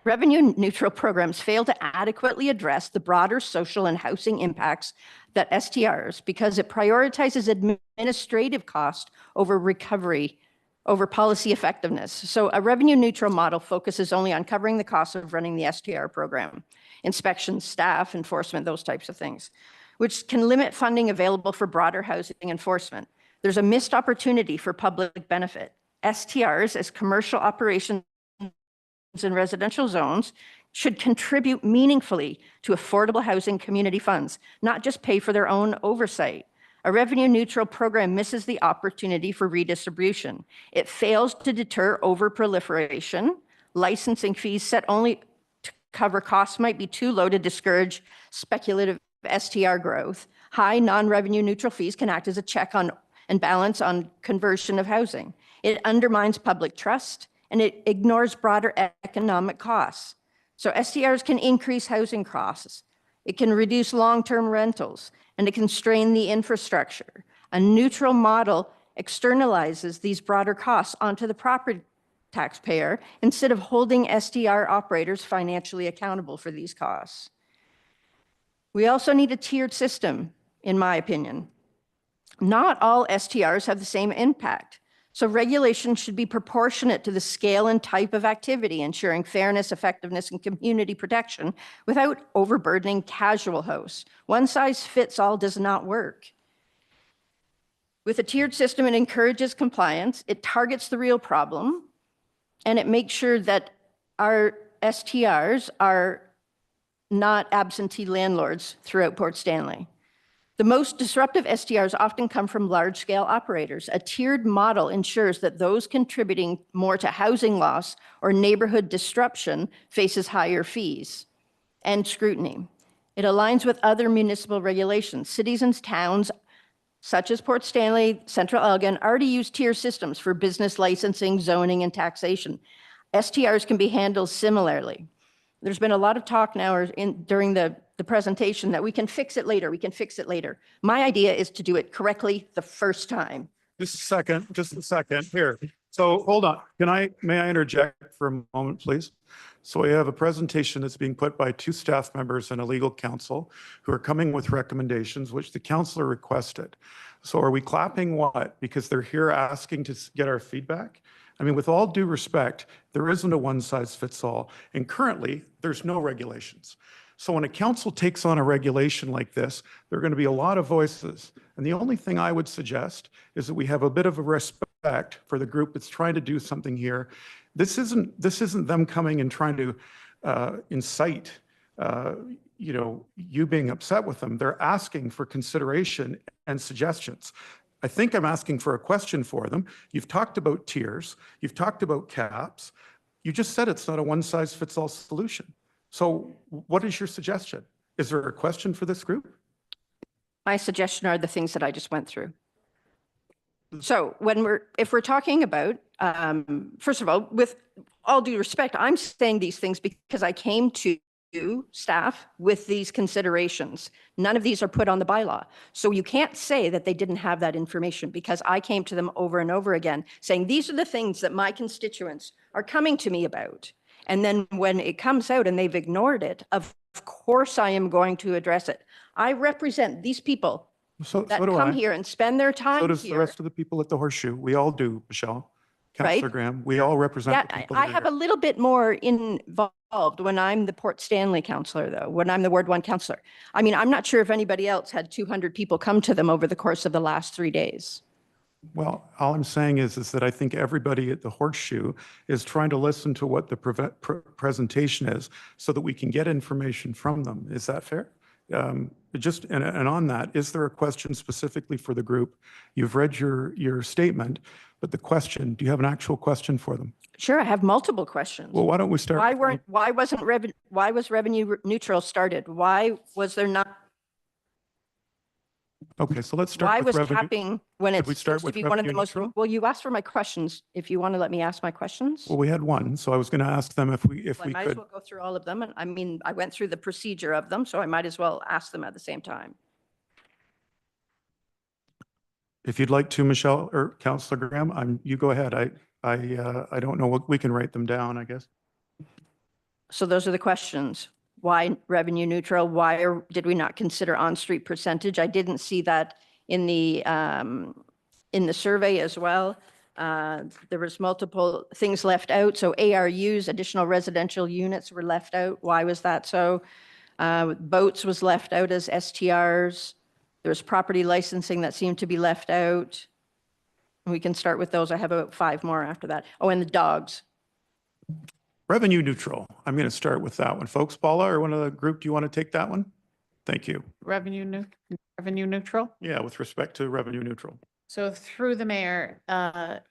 Revenue neutral programs fail to adequately address the broader social and housing impacts that STRs because it prioritizes administrative cost over recovery over policy effectiveness. So a revenue neutral model focuses only on covering the cost of running the STR program, inspections, staff, enforcement, those types of things, which can limit funding available for broader housing enforcement. There's a missed opportunity for public benefit. STRs as commercial operations in residential zones should contribute meaningfully to affordable housing community funds, not just pay for their own oversight. A revenue neutral program misses the opportunity for redistribution. It fails to deter overproliferation. Licensing fees set only to cover costs might be too low to discourage speculative STR growth. High non-revenue neutral fees can act as a check on and balance on conversion of housing. It undermines public trust and it ignores broader economic costs. So STRs can increase housing costs. It can reduce long-term rentals, and it can strain the infrastructure. A neutral model externalizes these broader costs onto the property taxpayer instead of holding STR operators financially accountable for these costs. We also need a tiered system, in my opinion. Not all STRs have the same impact. So regulation should be proportionate to the scale and type of activity, ensuring fairness, effectiveness, and community protection without overburdening casual hosts. One size fits all does not work. With a tiered system, it encourages compliance, it targets the real problem, and it makes sure that our STRs are not absentee landlords throughout Port Stanley. The most disruptive STRs often come from large-scale operators. A tiered model ensures that those contributing more to housing loss or neighborhood disruption faces higher fees and scrutiny. It aligns with other municipal regulations. Cities and towns, such as Port Stanley, Central Elgin, already use tier systems for business licensing, zoning, and taxation. STRs can be handled similarly. There's been a lot of talk now during the presentation that we can fix it later, we can fix it later. My idea is to do it correctly the first time. Just a second here. So hold on. May I interject for a moment, please? So we have a presentation that's being put by 2 staff members and a legal counsel who are coming with recommendations, which the counselor requested. So are we clapping what? Because they're here asking to get our feedback? I mean, with all due respect, there isn't a one-size-fits-all. And currently, there's no regulations. So when a council takes on a regulation like this, there are going to be a lot of voices. And the only thing I would suggest is that we have a bit of a respect for the group that's trying to do something here. This isn't them coming and trying to incite, you being upset with them. They're asking for consideration and suggestions. I think I'm asking for a question for them. You've talked about tiers. You've talked about caps. You just said it's not a one-size-fits-all solution. So what is your suggestion? Is there a question for this group? My suggestion are the things that I just went through. So if we're talking about, first of all, with all due respect, I'm saying these things because I came to staff with these considerations. None of these are put on the bylaw. So you can't say that they didn't have that information because I came to them over and over again saying, these are the things that my constituents are coming to me about. And then when it comes out and they've ignored it, of course I am going to address it. I represent these people that come here and spend their time So does here. the rest of the people at the Horseshoe. We all do, Michelle. Councillor Right? Graham, we all represent the Yeah, people. I that are have a here. little bit more involved when I'm the Port Stanley councillor, though, when I'm the Ward 1 councillor. I mean, I'm not sure if anybody else had 200 people come to them over the course of the last 3 days. Well, all I'm saying is that I think everybody at the Horseshoe is trying to listen to what the presentation is so that we can get information from them. Is that fair? And on that, is there a question specifically for the group? You've read your statement, but the question, do you have an actual question for them? Sure, I have multiple questions. Well, why don't we start? Why was revenue neutral started? Why was there not? Okay, so let's start Why with was revenue. capping when Could it's we start supposed to with be one of the revenue most? neutral? Well, you asked for my questions. If you want to let me ask my questions. Well, we had one, so I was going to ask them if we I might as could. well go through all of them. And I mean, I went through the procedure of them, so I might as well ask them at the same time. If you'd like to, Michelle or Councillor Graham, you go ahead. I don't know what we can write them down, I guess. So those are the questions. Why revenue neutral? Why did we not consider on-street percentage? I didn't see that in the survey as well. There was multiple things left out. So ARUs, additional residential units, were left out. Why was that so? Boats was left out as STRs. There was property licensing that seemed to be left out. We can start with those. I have about 5 more after that. Oh, and the dogs. Revenue neutral. I'm going to start with that one. Folks, Paula or one of the group, do you want to take that one? Thank you. Revenue neutral. Yeah, with respect to revenue neutral. So through the mayor, as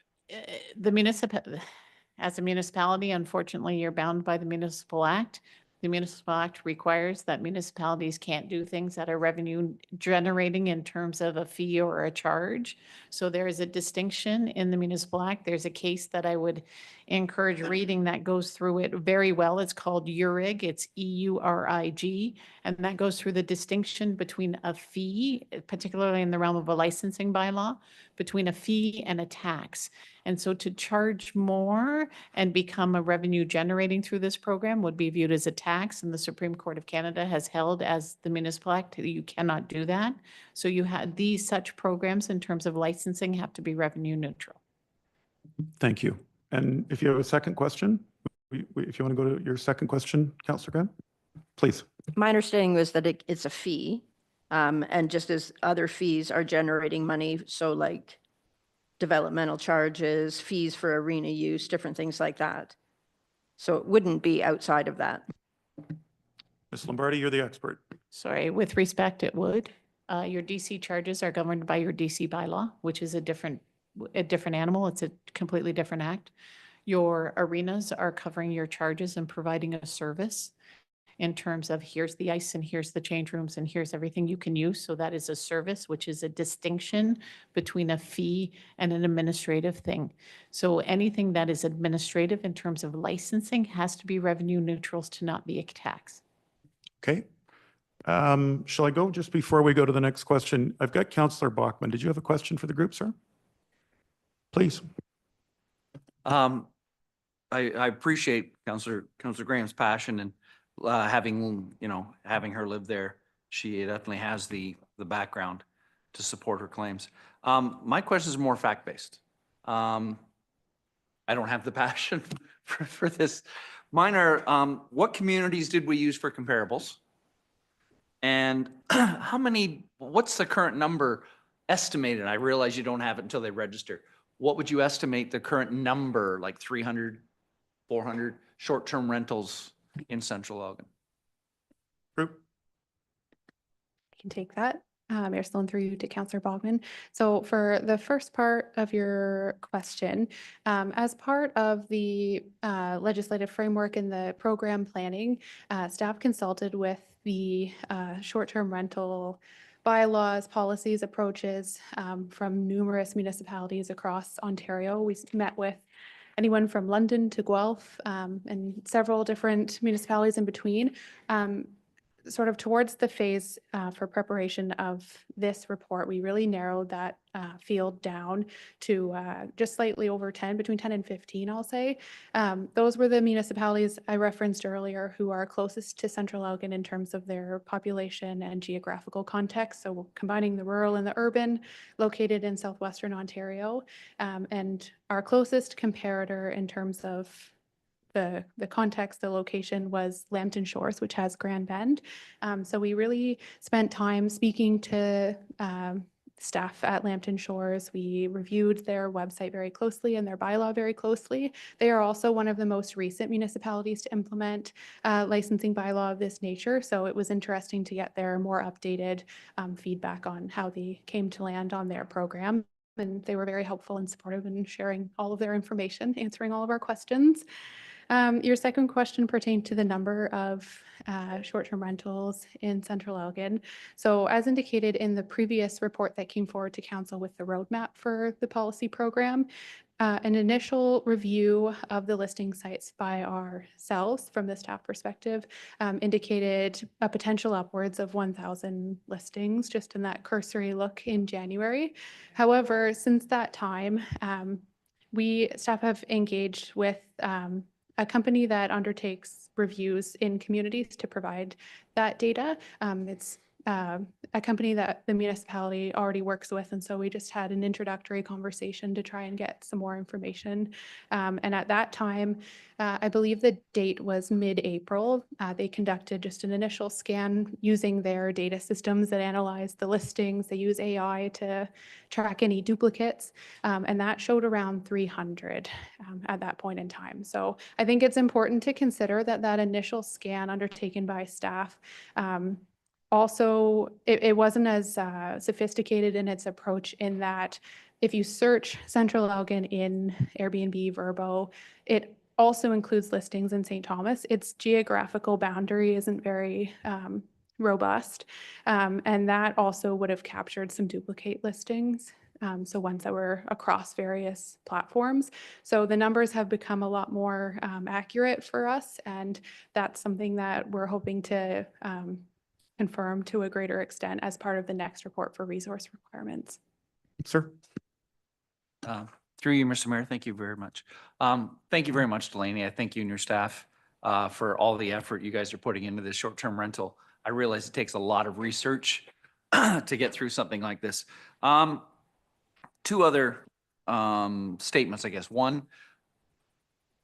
a municipality, unfortunately, you're bound by the Municipal Act. The Municipal Act requires that municipalities can't do things that are revenue generating in terms of a fee or a charge. So there is a distinction in the Municipal Act. There's a case that I would encourage reading that goes through it very well. It's called URIG. It's EURIG. And that goes through the distinction between a fee, particularly in the realm of a licensing bylaw, between a fee and a tax. And so to charge more and become a revenue generating through this program would be viewed as a tax. And the Supreme Court of Canada has held, as the Municipal Act, that you cannot do that. So you have these such programs in terms of licensing have to be revenue neutral. Thank you. And if you have a second question, if you want to go to your second question, Councillor Graham, please. My understanding was that it's a fee. And just as other fees are generating money, so like developmental charges, fees for arena use, different things like that. So it wouldn't be outside of that. Ms. Lombardi, you're the expert. Sorry, with respect, it would. Your DC charges are governed by your DC bylaw, which is a different animal. It's a completely different act. Your arenas are covering your charges and providing a service in terms of here's the ice and here's the change rooms and here's everything you can use. So that is a service, which is a distinction between a fee and an administrative thing. So anything that is administrative in terms of licensing has to be revenue neutral to not be a tax. Okay. Shall I go just before we go to the next question? I've got Councillor Bachman. Did you have a question for the group, sir? Please. I appreciate Councillor Graham's passion and having, having her live there. She definitely has the background to support her claims. My question is more fact-based. I don't have the passion for this. Mine are, what communities did we use for comparables? And what's the current number estimated? I realize you don't have it until they register. What would you estimate the current number, like 300, 400 short-term rentals in Central Elgin? I can take that. Mayor Sloan, through you to Councillor Bogman. So for the first part of your question, as part of the legislative framework and the program planning, staff consulted with the short-term rental bylaws, policies, approaches from numerous municipalities across Ontario. We met with anyone from London to Guelph and several different municipalities in between. Sort of towards the phase for preparation of this report, we really narrowed that field down to just slightly over 10, between 10 and 15, I'll say. Those were the municipalities I referenced earlier who are closest to Central Elgin in terms of their population and geographical context. So combining the rural and the urban, located in southwestern Ontario, and our closest comparator in terms of the context, the location was Lambton Shores, which has Grand Bend. So we really spent time speaking to staff at Lambton Shores. We reviewed their website very closely and their bylaw very closely. They are also one of the most recent municipalities to implement licensing bylaw of this nature. So it was interesting to get their more updated feedback on how they came to land on their program. And they were very helpful and supportive in sharing all of their information, answering all of our questions. Your second question pertained to the number of short-term rentals in Central Elgin. So as indicated in the previous report that came forward to council with the roadmap for the policy program, an initial review of the listing sites by ourselves from the staff perspective indicated a potential upwards of 1,000 listings just in that cursory look in January. However, since that time, staff have engaged with a company that undertakes reviews in communities to provide that data. It's a company that the municipality already works with, and so we just had an introductory conversation to try and get some more information. And at that time, I believe the date was mid-April. They conducted just an initial scan using their data systems that analyze the listings. They use AI to track any duplicates, and that showed around 300 at that point in time. So I think it's important to consider that initial scan undertaken by staff also, it wasn't as sophisticated in its approach in that if you search Central Elgin in Airbnb, Vrbo, it also includes listings in St. Thomas. Its geographical boundary isn't very robust, and that also would have captured some duplicate listings. So ones that were across various platforms. So the numbers have become a lot more accurate for us, and that's something that we're hoping to confirm to a greater extent as part of the next report for resource requirements. Sir. Through you, Mr. Mayor, thank you very much. Thank you very much, Delany. I thank you and your staff for all the effort you guys are putting into this short-term rental. I realize it takes a lot of research to get through something like this. Two other statements, I guess. One,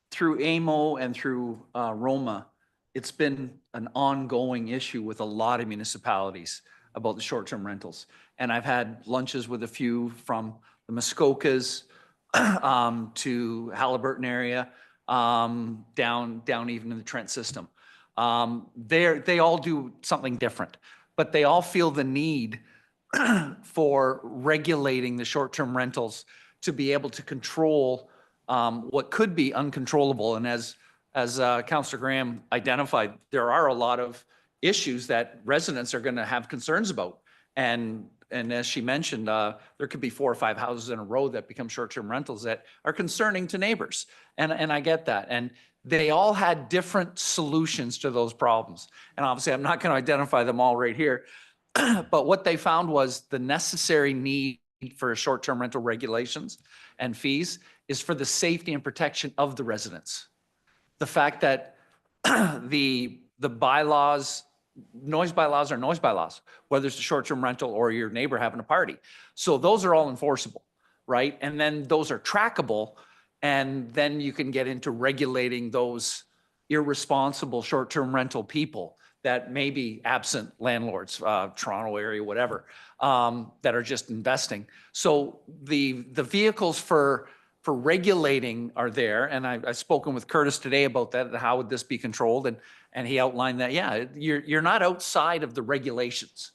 through AMO and through Roma, it's been an ongoing issue with a lot of municipalities about the short-term rentals. And I've had lunches with a few from the Muskokas to Halliburton area, down even in the Trent system. They all do something different, but they all feel the need for regulating the short-term rentals to be able to control what could be uncontrollable. And as Councillor Graham identified, there are a lot of issues that residents are going to have concerns about. And as she mentioned, there could be 4 or 5 houses in a row that become short-term rentals that are concerning to neighbors. And I get that. And they all had different solutions to those problems. And obviously, I'm not going to identify them all right here. But what they found was the necessary need for short-term rental regulations and fees is for the safety and protection of the residents. the fact that the bylaws, noise bylaws are noise bylaws, whether it's a short-term rental or your neighbor having a party. So those are all enforceable, right? And then those are trackable, and then you can get into regulating those irresponsible short-term rental people that may be absent landlords, Toronto area, whatever, that are just investing. So the vehicles for regulating are there, and I've spoken with Curtis today about that. How would this be controlled? And he outlined that, yeah, you're not outside of the regulations.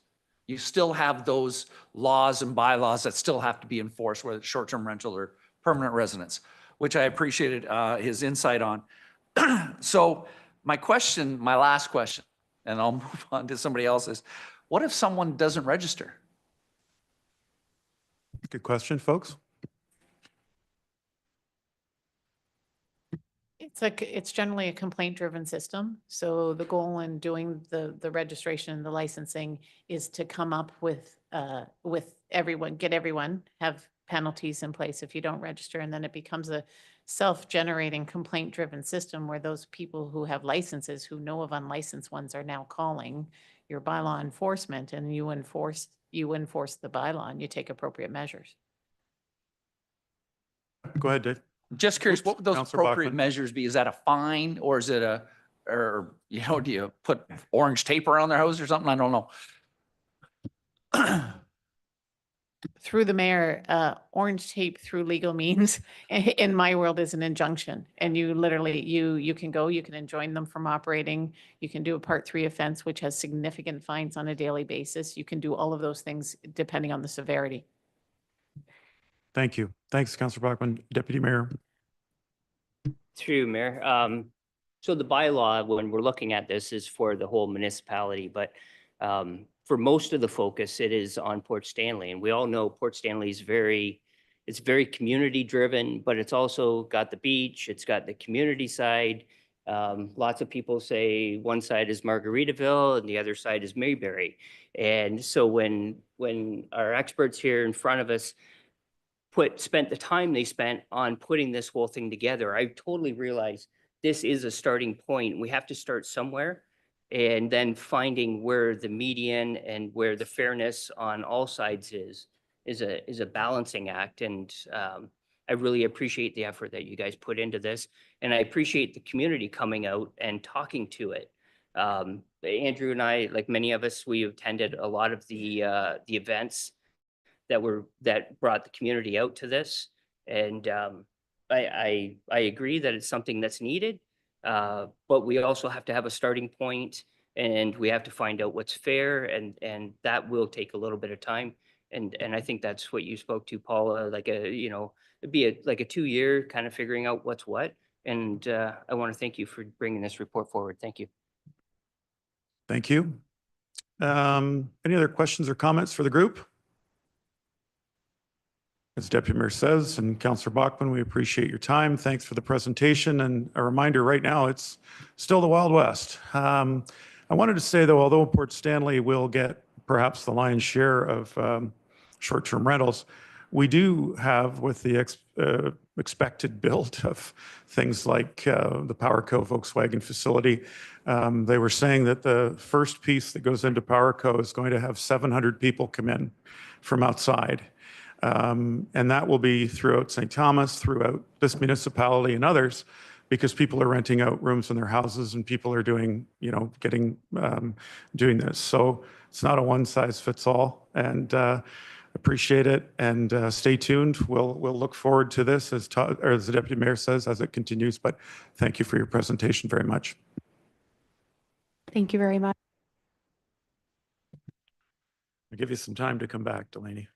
You still have those laws and bylaws that still have to be enforced, whether it's short-term rental or permanent residence, which I appreciated his insight on. So my last question, and I'll move on to somebody else's. What if someone doesn't register? Good question, folks. It's generally a complaint-driven system. So the goal in doing the registration and the licensing is to come up with everyone, have penalties in place if you don't register, and then it becomes a self-generating complaint-driven system where those people who have licenses, who know of unlicensed ones, are now calling your bylaw enforcement, and you enforce the bylaw and you take appropriate measures. Go ahead, Dave. Just curious, what would those Councillor appropriate Bachman. measures be? Is that a fine, or is it do you put orange tape around their house or something? I don't know. Through the mayor, orange tape through legal means in my world is an injunction. And you literally, you can enjoin them from operating. You can do a Part 3 offense, which has significant fines on a daily basis. You can do all of those things depending on the severity. Thank you. Thanks, Councillor Bachman. Deputy Mayor. Through Mayor. So the bylaw, when we're looking at this, is for the whole municipality, but for most of the focus, it is on Port Stanley. And we all know Port Stanley is it's very community driven, but it's also got the beach, it's got the community side. Lots of people say one side is Margaritaville and the other side is Mayberry. And so when our experts here in front of us spent the time they spent on putting this whole thing together, I totally realized this is a starting point. We have to start somewhere, and then finding where the median and where the fairness on all sides is a balancing act. And I really appreciate the effort that you guys put into this, and I appreciate the community coming out and talking to it. Andrew and I, like many of us, we attended a lot of the events that brought the community out to this, and I agree that it's something that's needed, but we also have to have a starting point, and we have to find out what's fair, and that will take a little bit of time, and I think that's what you spoke to, Paula, like it'd be like a 2-year kind of figuring out what's what, and I want to thank you for bringing this report forward. Thank you. Thank you. Any other questions or comments for the group? As Deputy Mayor says, and Councillor Bachman, we appreciate your time. Thanks for the presentation. And a reminder, right now, it's still the Wild West. I wanted to say, though, although Port Stanley will get perhaps the lion's share of short-term rentals, we do have, with the expected build of things like the PowerCo Volkswagen facility, they were saying that the first piece that goes into PowerCo is going to have 700 people come in from outside. And that will be throughout St. Thomas, throughout this municipality and others, because people are renting out rooms in their houses and people are doing this. So it's not a one size fits all, and appreciate it, and stay tuned. We'll look forward to this as the Deputy Mayor says, as it continues, but thank you for your presentation very much. Thank you very much. I'll give you some time to come back, Delany.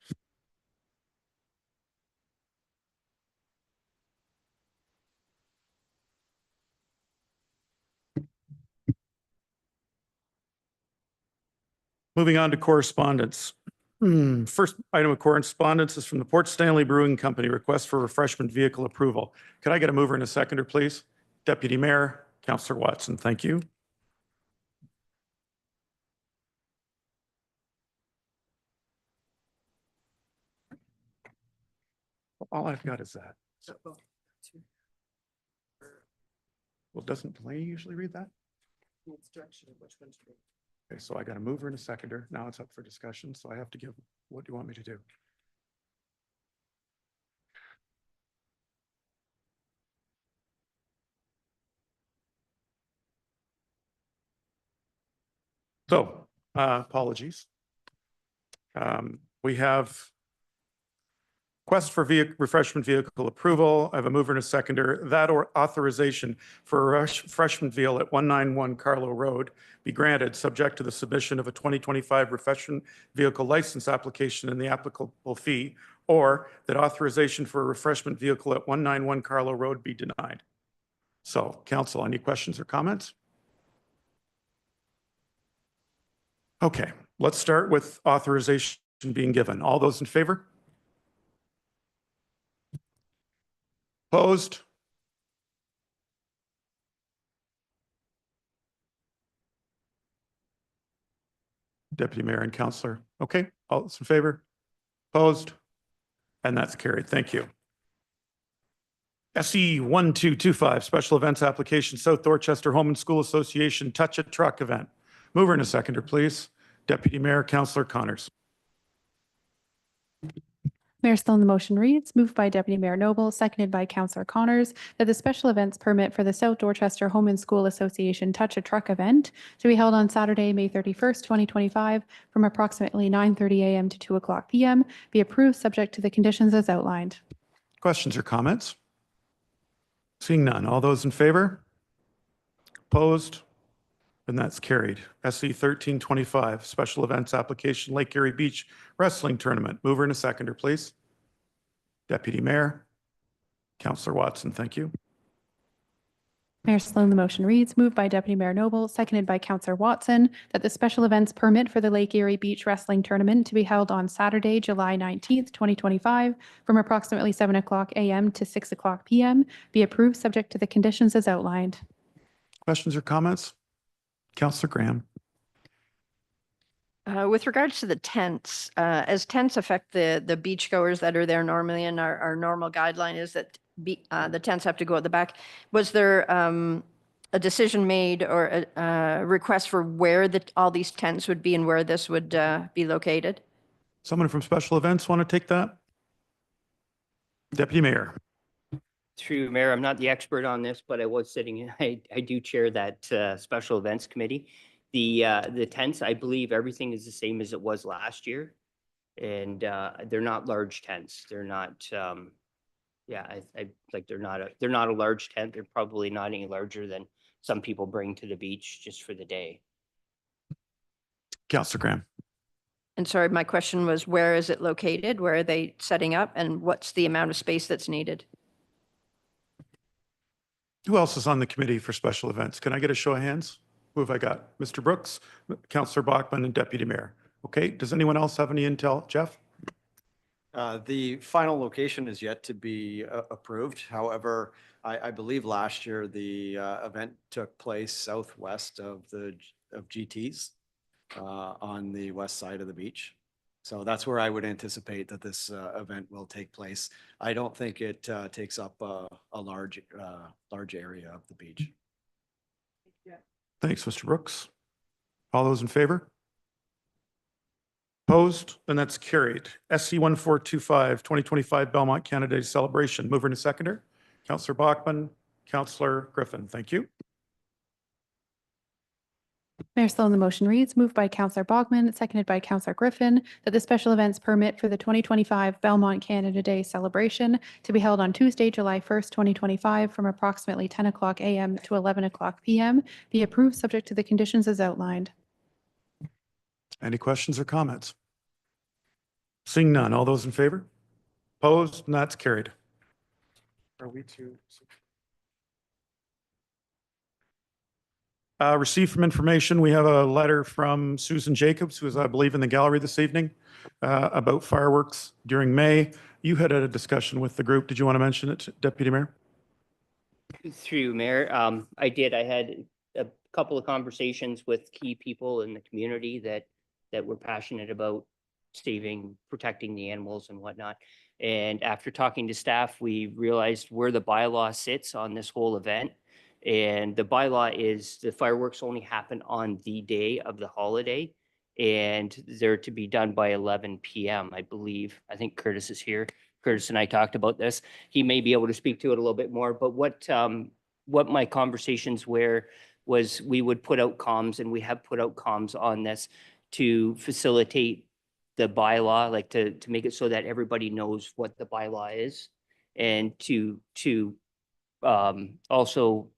Moving on to correspondence. First item of correspondence is from the Port Stanley Brewing Company, request for refreshment vehicle approval. Could I get a mover and a seconder, please? Deputy Mayor, Councillor Watson, thank you. All I've got is that. Well, doesn't Delany usually read that? It's direction of which one to read. Okay, so I got a mover and a seconder. Now it's up for discussion, so I have to give, what do you want me to do? So, apologies. We have request for refreshment vehicle approval. I have a mover and a seconder. That or authorization for a refreshment vehicle at 191 Carlo Road be granted, subject to the submission of a 2025 refreshment vehicle license application and the applicable fee, or that authorization for a refreshment vehicle at 191 Carlo Road be denied. So, council, any questions or comments? Okay, let's start with authorization being given. All those in favor? Opposed? Deputy Mayor and Councillor. Okay, all those in favor? Opposed? And that's carried. Thank you. SE 1225, Special Events Application, South Dorchester Home and School Association Touch a Truck event. Mover and a seconder, please. Deputy Mayor, Councillor Connors. Mayor Sloan, the motion reads, moved by Deputy Mayor Noble, seconded by Councillor Connors, that the special events permit for the South Dorchester Home and School Association Touch a Truck event to be held on Saturday, May 31st, 2025, from approximately 9:30 a.m. to 2 o'clock p.m. be approved subject to the conditions as outlined. Questions or comments? Seeing none. All those in favor? Opposed? And that's carried. SE 1325, Special Events Application, Lake Erie Beach Wrestling Tournament. Mover and a seconder, please. Deputy Mayor, Councillor Watson, thank you. Mayor Sloan, the motion reads, moved by Deputy Mayor Noble, seconded by Councillor Watson, that the special events permit for the Lake Erie Beach Wrestling Tournament to be held on Saturday, July 19th, 2025, from approximately 7 o'clock a.m. to 6 o'clock p.m. be approved subject to the conditions as outlined. Questions or comments? Councillor Graham. With regards to the tents, as tents affect the beachgoers that are there normally, and our normal guideline is that the tents have to go at the back. Was there a decision made or a request for where all these tents would be and where this would be located? Someone from Special Events want to take that? Deputy Mayor. Through Mayor, I'm not the expert on this, but I was sitting, I do chair that special events committee. The tents, I believe everything is the same as it was last year. And they're not large tents. They're not, yeah, I like they're not a large tent. They're probably not any larger than some people bring to the beach just for the day. Councillor Graham. And sorry, my question was, where is it located? Where are they setting up? And what's the amount of space that's needed? Who else is on the committee for special events? Can I get a show of hands? Who have I got? Mr. Brooks, Councillor Bachman, and Deputy Mayor. Okay, does anyone else have any intel? Jeff? The final location is yet to be approved. However, I believe last year the event took place southwest of GT's on the west side of the beach. So that's where I would anticipate that this event will take place. I don't think it takes up a large area of the beach. Thanks, Mr. Brooks. All those in favor? Opposed? And that's carried. SC 1425, 2025 Belmont Canada Day Celebration. Mover and a seconder. Councillor Bachman, Councillor Griffin. Thank you. Mayor Sloan, the motion reads, moved by Councillor Bachman, seconded by Councillor Griffin, that the special events permit for the 2025 Belmont Canada Day celebration to be held on Tuesday, July 1st, 2025, from approximately 10 o'clock a.m. to 11 o'clock p.m. be approved subject to the conditions as outlined. Any questions or comments? Seeing none. All those in favor? Opposed? And that's carried. Are we to? Received from information, we have a letter from Susan Jacobs, who is, I believe, in the gallery this evening, about fireworks during May. You had a discussion with the group. Did you want to mention it, Deputy Mayor? Through Mayor, I did. I had a couple of conversations with key people in the community that were passionate about protecting the animals and whatnot. And after talking to staff, we realized where the bylaw sits on this whole event. And the bylaw is the fireworks only happen on the day of the holiday. And they're to be done by 11 p.m., I believe. I think Curtis is here. Curtis and I talked about this. He may be able to speak to it a little bit more, but what my conversations were was we would put out comms, and we have put out comms on this to facilitate the bylaw, like to make it so that everybody knows what the bylaw is, and to also,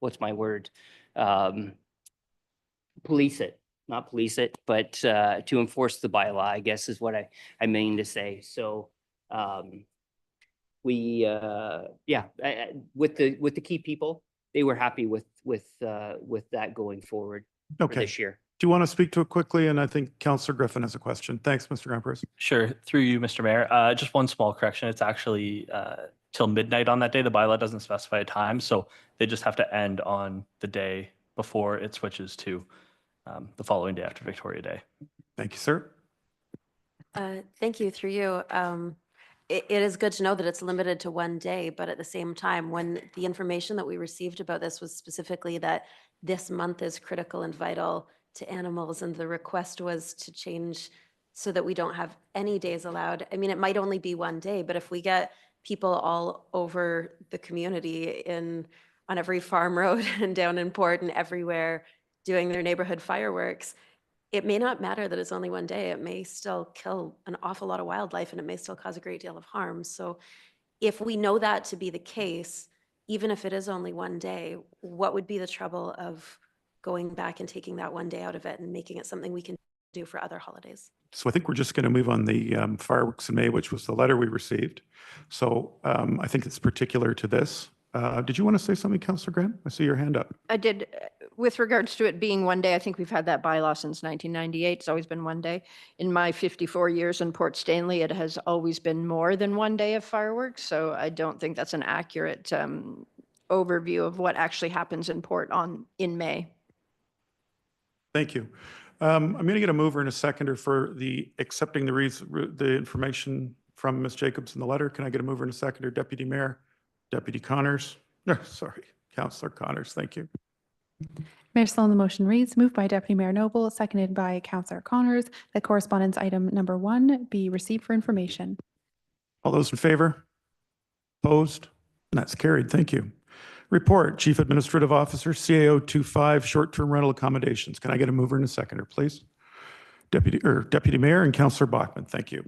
what's my word? Police it, not police it, but to enforce the bylaw, I guess is what I mean to say. So with the key people, they were happy with that going forward for Okay. this year. Do you want to speak to it quickly? And I think Councillor Griffin has a question. Thanks, Mr. Gremonprez. Sure. Through you, Mr. Mayor. Just one small correction. It's actually till midnight on that day. The bylaw doesn't specify a time, so they just have to end on the day before it switches to the following day after Victoria Day. Thank you, sir. Thank you, through you. It is good to know that it's limited to one day, but at the same time, when the information that we received about this was specifically that this month is critical and vital to animals, and the request was to change so that we don't have any days allowed. I mean, it might only be one day, but if we get people all over the community on every farm road and down in Port and everywhere doing their neighborhood fireworks, it may not matter that it's only one day. It may still kill an awful lot of wildlife, and it may still cause a great deal of harm. So if we know that to be the case, even if it is only one day, what would be the trouble of going back and taking that one day out of it and making it something we can do for other holidays? So I think we're just going to move on the fireworks in May, which was the letter we received. So I think it's particular to this. Did you want to say something, Councillor Graham? I see your hand up. I did. With regards to it being one day, I think we've had that bylaw since 1998. It's always been one day. In my 54 years in Port Stanley, it has always been more than one day of fireworks. So I don't think that's an accurate overview of what actually happens in Port in May. Thank you. I'm going to get a mover and a seconder for the accepting the information from Ms. Jacobs in the letter. Can I get a mover and a seconder? Deputy Mayor, Deputy Connors. No, sorry, Councillor Connors. Thank you. Mayor Sloan, the motion reads, moved by Deputy Mayor Noble, seconded by Councillor Connors, that correspondence item number 1 be received for information. All those in favor? Opposed? And that's carried. Thank you. Report, Chief Administrative Officer, CAO 25, short-term rental accommodations. Can I get a mover and a seconder, please? Deputy Mayor and Councillor Bachman. Thank you.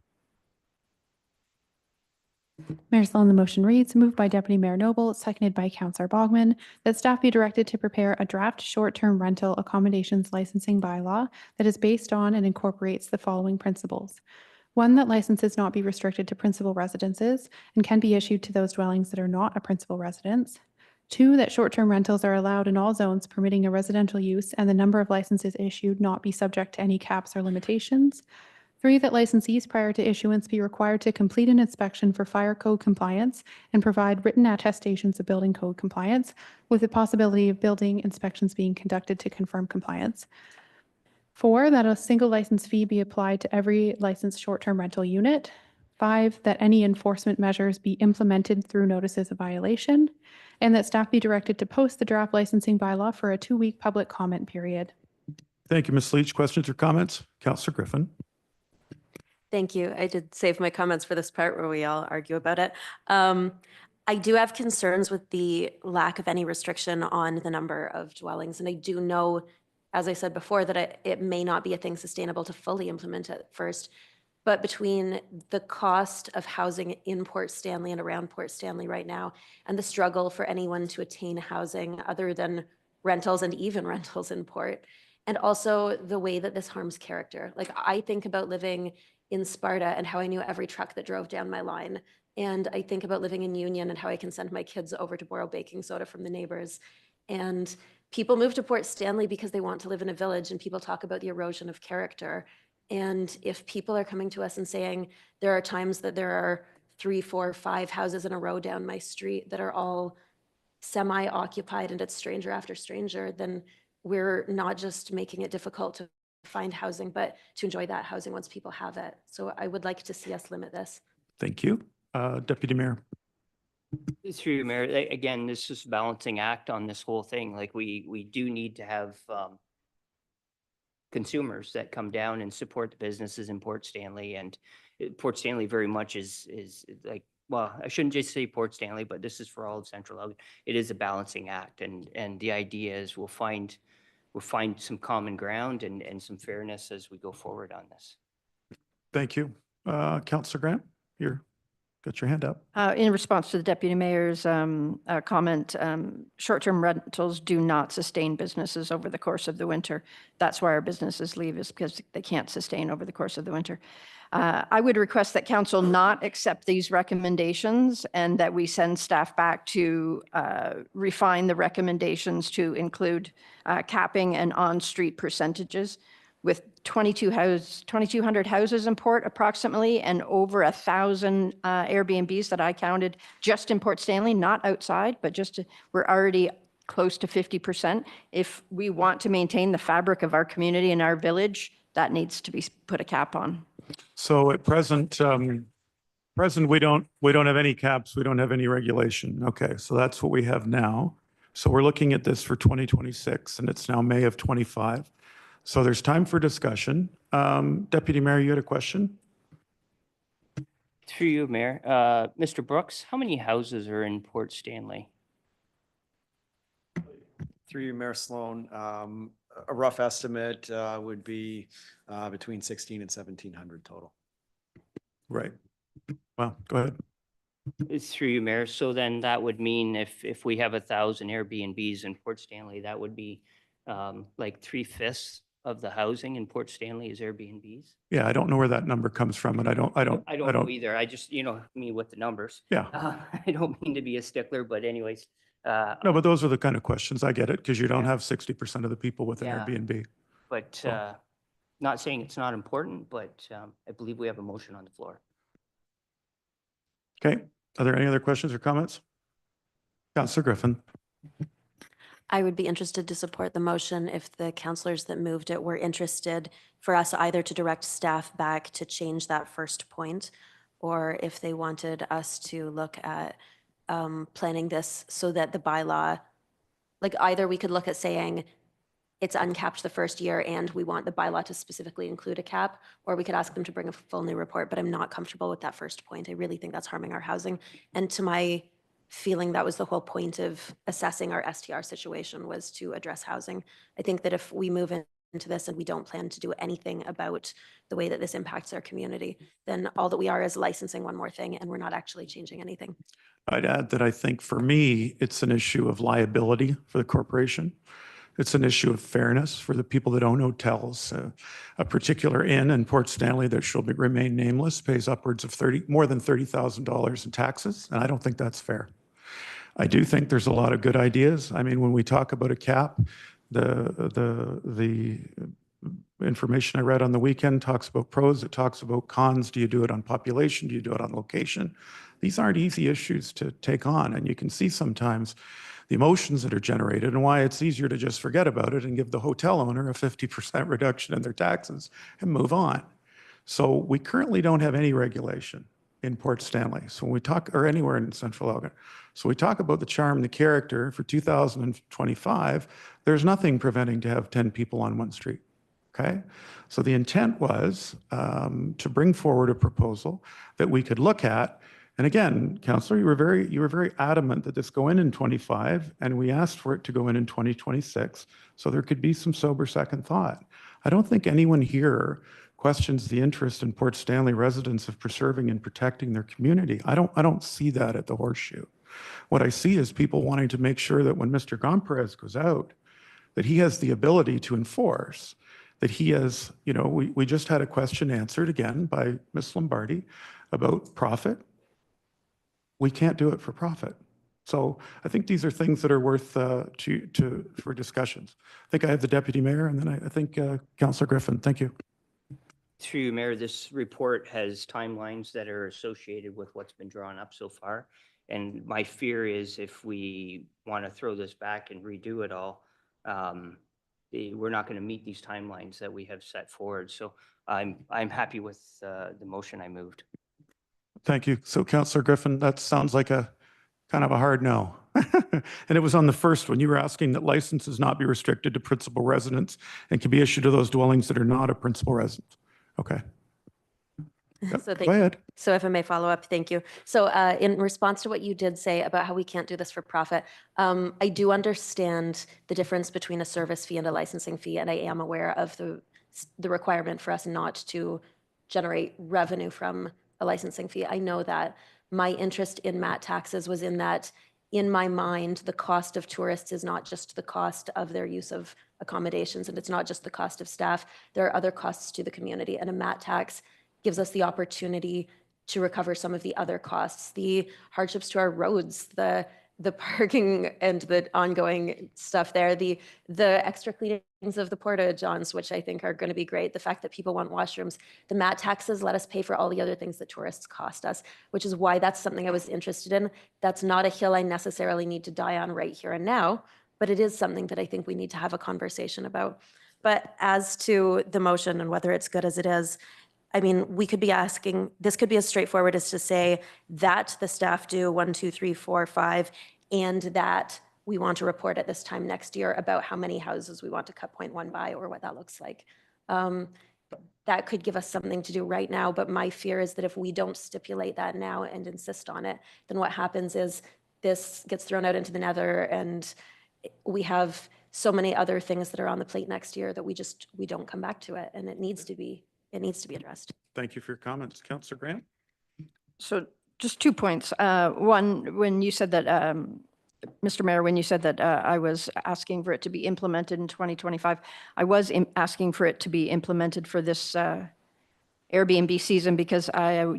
Mayor Sloan, the motion reads, moved by Deputy Mayor Noble, seconded by Councillor Bogman, that staff be directed to prepare a draft short-term rental accommodations licensing bylaw that is based on and incorporates the following principles. 1, that licenses not be restricted to principal residences and can be issued to those dwellings that are not a principal residence. 2, that short-term rentals are allowed in all zones permitting a residential use and the number of licenses issued not be subject to any caps or limitations. 3, that licensees prior to issuance be required to complete an inspection for fire code compliance and provide written attestations of building code compliance, with the possibility of building inspections being conducted to confirm compliance. 4, that a single license fee be applied to every licensed short-term rental unit. 5, that any enforcement measures be implemented through notices of violation, and that staff be directed to post the draft licensing bylaw for a 2-week public comment period. Thank you, Ms. Leitch. Questions or comments? Councillor Griffin. Thank you. I did save my comments for this part where we all argue about it. I do have concerns with the lack of any restriction on the number of dwellings. And I do know, as I said before, that it may not be a thing sustainable to fully implement it first. But between the cost of housing in Port Stanley and around Port Stanley right now, and the struggle for anyone to attain housing other than rentals and even rentals in Port, and also the way that this harms character. Like, I think about living in Sparta and how I knew every truck that drove down my line. And I think about living in Union and how I can send my kids over to borrow baking soda from the neighbors. And people move to Port Stanley because they want to live in a village, and people talk about the erosion of character. And if people are coming to us and saying there are times that there are 3, 4, 5 houses in a row down my street that are all semi-occupied and it's stranger after stranger, then we're not just making it difficult to find housing, but to enjoy that housing once people have it. So I would like to see us limit this. Thank you. Deputy Mayor. Through you, Mayor, again, this is a balancing act on this whole thing. Like we do need to have consumers that come down and support the businesses in Port Stanley, and Port Stanley very much is like, well, I shouldn't just say Port Stanley, but this is for all of Central Elgin. It is a balancing act, and the idea is we'll find some common ground and some fairness as we go forward on this. Thank you. Councillor Grant, you're got your hand up. In response to the Deputy Mayor's comment, short-term rentals do not sustain businesses over the course of the winter. That's why our businesses leave, is because they can't sustain over the course of the winter. I would request that council not accept these recommendations and that we send staff back to refine the recommendations to include capping and on-street percentages. With 2,200 houses in Port approximately, and over 1,000 Airbnbs that I counted just in Port Stanley, not outside, but we're already close to 50%. If we want to maintain the fabric of our community and our village, that needs to be put a cap on. So at present, we don't have any caps. We don't have any regulation. Okay, so that's what we have now. So we're looking at this for 2026, and it's now May of 25. So there's time for discussion. Deputy Mayor, you had a question? Through you, Mayor. Mr. Brooks, how many houses are in Port Stanley? Through you, Mayor Sloan, a rough estimate would be between 16 and 1,700 total. Right. Well, go ahead. It's through you, Mayor. So then that would mean if we have 1,000 Airbnbs in Port Stanley, that would be like 3/5 of the housing in Port Stanley is Airbnbs. Yeah, I don't know where that number comes from, and I don't know either. I just, me with the numbers. Yeah. I don't mean to be a stickler, but anyways. No, but those are the kind of questions. I get it, because you don't have 60% of the people with an Yeah. Airbnb. But So- not saying it's not important, but I believe we have a motion on the floor. Okay, are there any other questions or comments? Councillor Griffin. I would be interested to support the motion if the councillors that moved it were interested for us either to direct staff back to change that first point, or if they wanted us to look at planning this so that the bylaw, like either we could look at saying it's uncapped the first year and we want the bylaw to specifically include a cap, or we could ask them to bring a full new report, but I'm not comfortable with that first point. I really think that's harming our housing. And to my feeling, that was the whole point of assessing our STR situation, was to address housing. I think that if we move into this and we don't plan to do anything about the way that this impacts our community, then all that we are is licensing one more thing and we're not actually changing anything. I'd add that I think for me, it's an issue of liability for the corporation. It's an issue of fairness for the people that own hotels. A particular inn in Port Stanley that shall remain nameless pays upwards of more than $30,000 in taxes, and I don't think that's fair. I do think there's a lot of good ideas. I mean, when we talk about a cap, the information I read on the weekend talks about pros, it talks about cons. Do you do it on population? Do you do it on location? These aren't easy issues to take on, and you can see sometimes the emotions that are generated and why it's easier to just forget about it and give the hotel owner a 50% reduction in their taxes and move on. So we currently don't have any regulation in Port Stanley. So when we talk, or anywhere in Central Elgin. So we talk about the charm, the character for 2025, there's nothing preventing to have 10 people on one street. Okay. So the intent was to bring forward a proposal that we could look at. And again, Councillor, you were very adamant that this go in 25, and we asked for it to go in 2026. So there could be some sober second thought. I don't think anyone here questions the interest in Port Stanley residents of preserving and protecting their community. I don't see that at the Horseshoe. What I see is people wanting to make sure that when Mr. Gremonprez goes out, that he has the ability to enforce, that he has, we just had a question answered again by Ms. Lombardi about profit. We can't do it for profit. So I think these are things that are worth for discussions. I think I have the Deputy Mayor, and then I think Councillor Griffin. Thank you. Through you, Mayor, this report has timelines that are associated with what's been drawn up so far. And my fear is if we want to throw this back and redo it all, we're not going to meet these timelines that we have set forward. So I'm happy with the motion I moved. Thank you. So Councillor Griffin, that sounds like a Kind of a hard no. And it was on the first one. You were asking that licenses not be restricted to principal residents and can be issued to those dwellings that are not a principal residence. Okay. Yep, So go ahead. So if I may follow up, thank you. So in response to what you did say about how we can't do this for profit, I do understand the difference between a service fee and a licensing fee, and I am aware of the requirement for us not to generate revenue from a licensing fee. I know that my interest in MAT taxes was in that, in my mind, the cost of tourists is not just the cost of their use of accommodations, and it's not just the cost of staff. There are other costs to the community, and a MAT tax gives us the opportunity to recover some of the other costs, the hardships to our roads, the parking and the ongoing stuff there, the extra cleanings of the porta johns, which I think are going to be great. The fact that people want washrooms, the MAT taxes let us pay for all the other things that tourists cost us, which is why that's something I was interested in. That's not a hill I necessarily need to die on right here and now, but it is something that I think we need to have a conversation about. But as to the motion and whether it's good as it is, I mean, we could be asking, this could be as straightforward as to say that the staff do 1, 2, 3, 4, 5, and that we want to report at this time next year about how many houses we want to cut 0.1 by or what that looks like. That could give us something to do right now, but my fear is that if we don't stipulate that now and insist on it, then what happens is this gets thrown out into the nether and we have so many other things that are on the plate next year that we don't come back to it, and it needs to be addressed. Thank you for your comments. Councillor Grant? So just 2 points. One, when you said that, Mr. Mayor, when you said that I was asking for it to be implemented in 2025, I was asking for it to be implemented for this Airbnb season because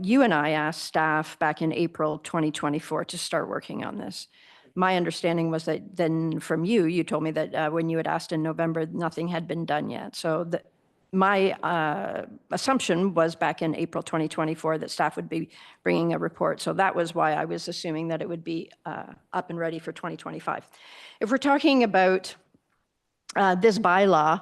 you and I asked staff back in April 2024 to start working on this. My understanding was that then from you told me that when you had asked in November, nothing had been done yet. So my assumption was back in April 2024 that staff would be bringing a report. So that was why I was assuming that it would be up and ready for 2025. If we're talking about this bylaw,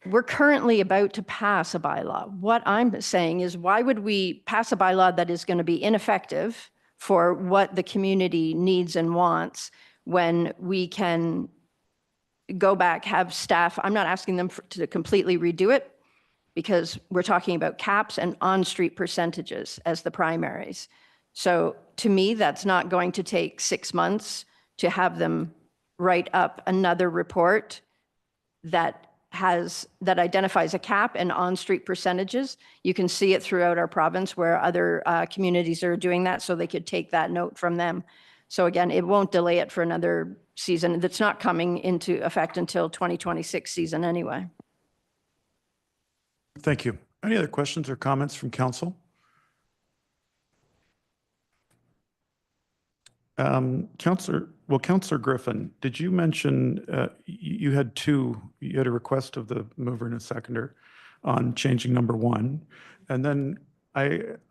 we're currently about to pass a bylaw. What I'm saying is, why would we pass a bylaw that is going to be ineffective for what the community needs and wants when we can go back, have staff, I'm not asking them to completely redo it because we're talking about caps and on-street percentages as the primaries. So to me, that's not going to take 6 months to have them write up another report that identifies a cap and on-street percentages. You can see it throughout our province where other communities are doing that, so they could take that note from them. So again, it won't delay it for another season. That's not coming into effect until 2026 season anyway. Thank you. Any other questions or comments from council? Councillor Griffin, did you mention you had a request of the mover and a seconder on changing number 1, and then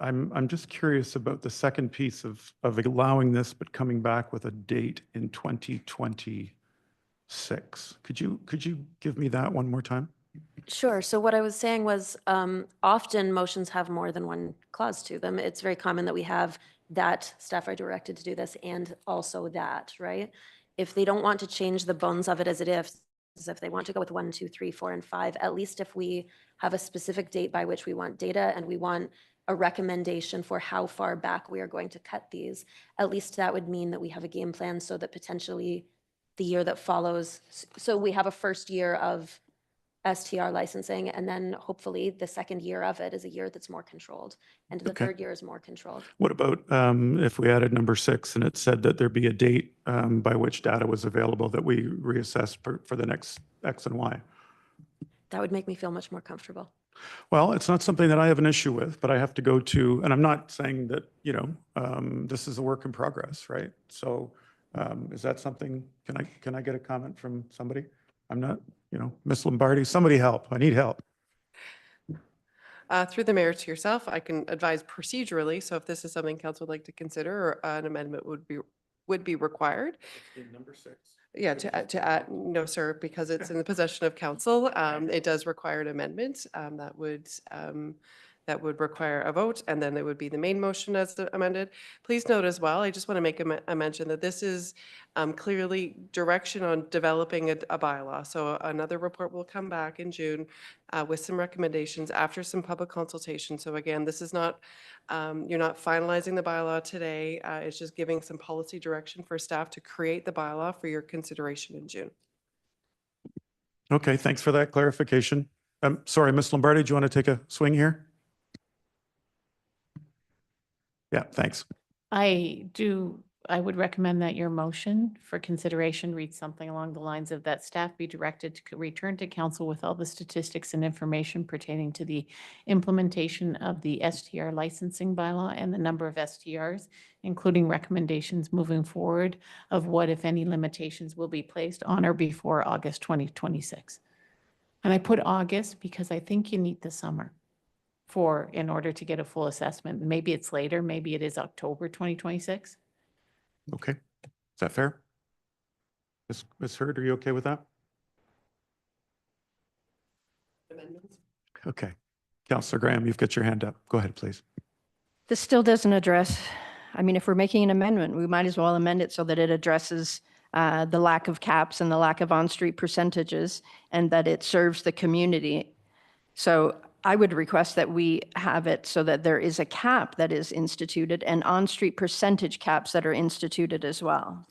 I'm just curious about the second piece of allowing this but coming back with a date in 2026. Could you give me that one more time? Sure. So what I was saying was often motions have more than one clause to them. It's very common that we have that staff are directed to do this and also that, right? If they don't want to change the bones of it as it is, if they want to go with 1, 2, 3, 4, and 5, at least if we have a specific date by which we want data and we want a recommendation for how far back we are going to cut these, at least that would mean that we have a game plan so that potentially the year that follows, so we have a first year of STR licensing, and then hopefully the second year of it is a year that's more controlled, and the third year is more controlled. What about if we added number 6 and it said that there be a date by which data was available that we reassess for the next X and Y? That would make me feel much more comfortable. Well, it's not something that I have an issue with, but I have to go to, and I'm not saying that, this is a work in progress, right? So is that something, can I get a comment from somebody? I'm not, Miss Lombardi, somebody help. I need help. Through the mayor to yourself, I can advise procedurally. So if this is something council would like to consider, an amendment would be required. In number 6. Yeah, to add, no, sir, because it's in the possession of council. It does require an amendment that would that would require a vote, and then it would be the main motion as amended. Please note as well, I just want to make a mention that this is clearly direction on developing a bylaw. So another report will come back in June with some recommendations after some public consultation. So again, this is not, you're not finalizing the bylaw today. It's just giving some policy direction for staff to create the bylaw for your consideration in June. Okay, thanks for that clarification. Sorry, Ms. Lombardi, do you want to take a swing here? Yeah, thanks. I would recommend that your motion for consideration reads something along the lines of that staff be directed to return to council with all the statistics and information pertaining to the implementation of the STR licensing bylaw and the number of STRs, including recommendations moving forward of what, if any, limitations will be placed on or before August 2026. And I put August because I think you need the summer in order to get a full assessment. Maybe it's later, maybe it is October 2026. Okay, is that fair? Ms. Hurd, are you okay with that? Amendments? Okay. Councillor Graham, you've got your hand up. Go ahead, please. This still doesn't address, I mean, if we're making an amendment, we might as well amend it so that it addresses the lack of caps and the lack of on-street percentages, and that it serves the community. So I would request that we have it so that there is a cap that is instituted and on-street percentage caps that are instituted as well.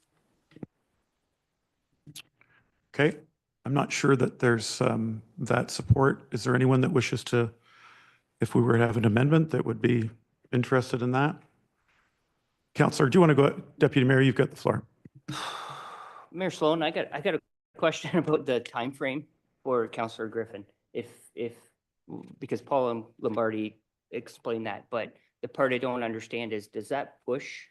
Okay, I'm not sure that there's that support. Is there anyone that wishes to, if we were to have an amendment, that would be interested in that? Councillor, do you want to go, Deputy Mayor, you've got the floor. Mayor Sloan, I got a question about the time frame for Councillor Griffin. Because Paula Lombardi explained that, but the part I don't understand is, does that push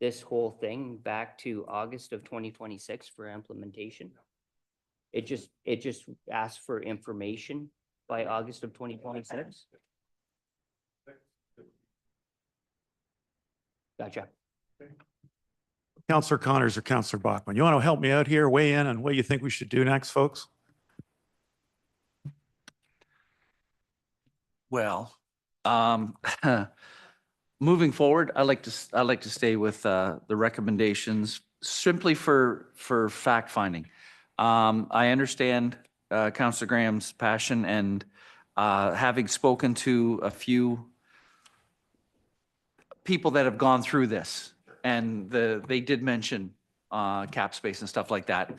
this whole thing back to August of 2026 for implementation? It just asks for information by August of 2026? Gotcha. Councillor Connors or Councillor Bachman, you want to help me out here, weigh in on what you think we should do next, folks? Well, moving forward, I like to stay with the recommendations simply for fact finding. I understand Councillor Graham's passion, and having spoken to a few people that have gone through this, and they did mention cap space and stuff like that.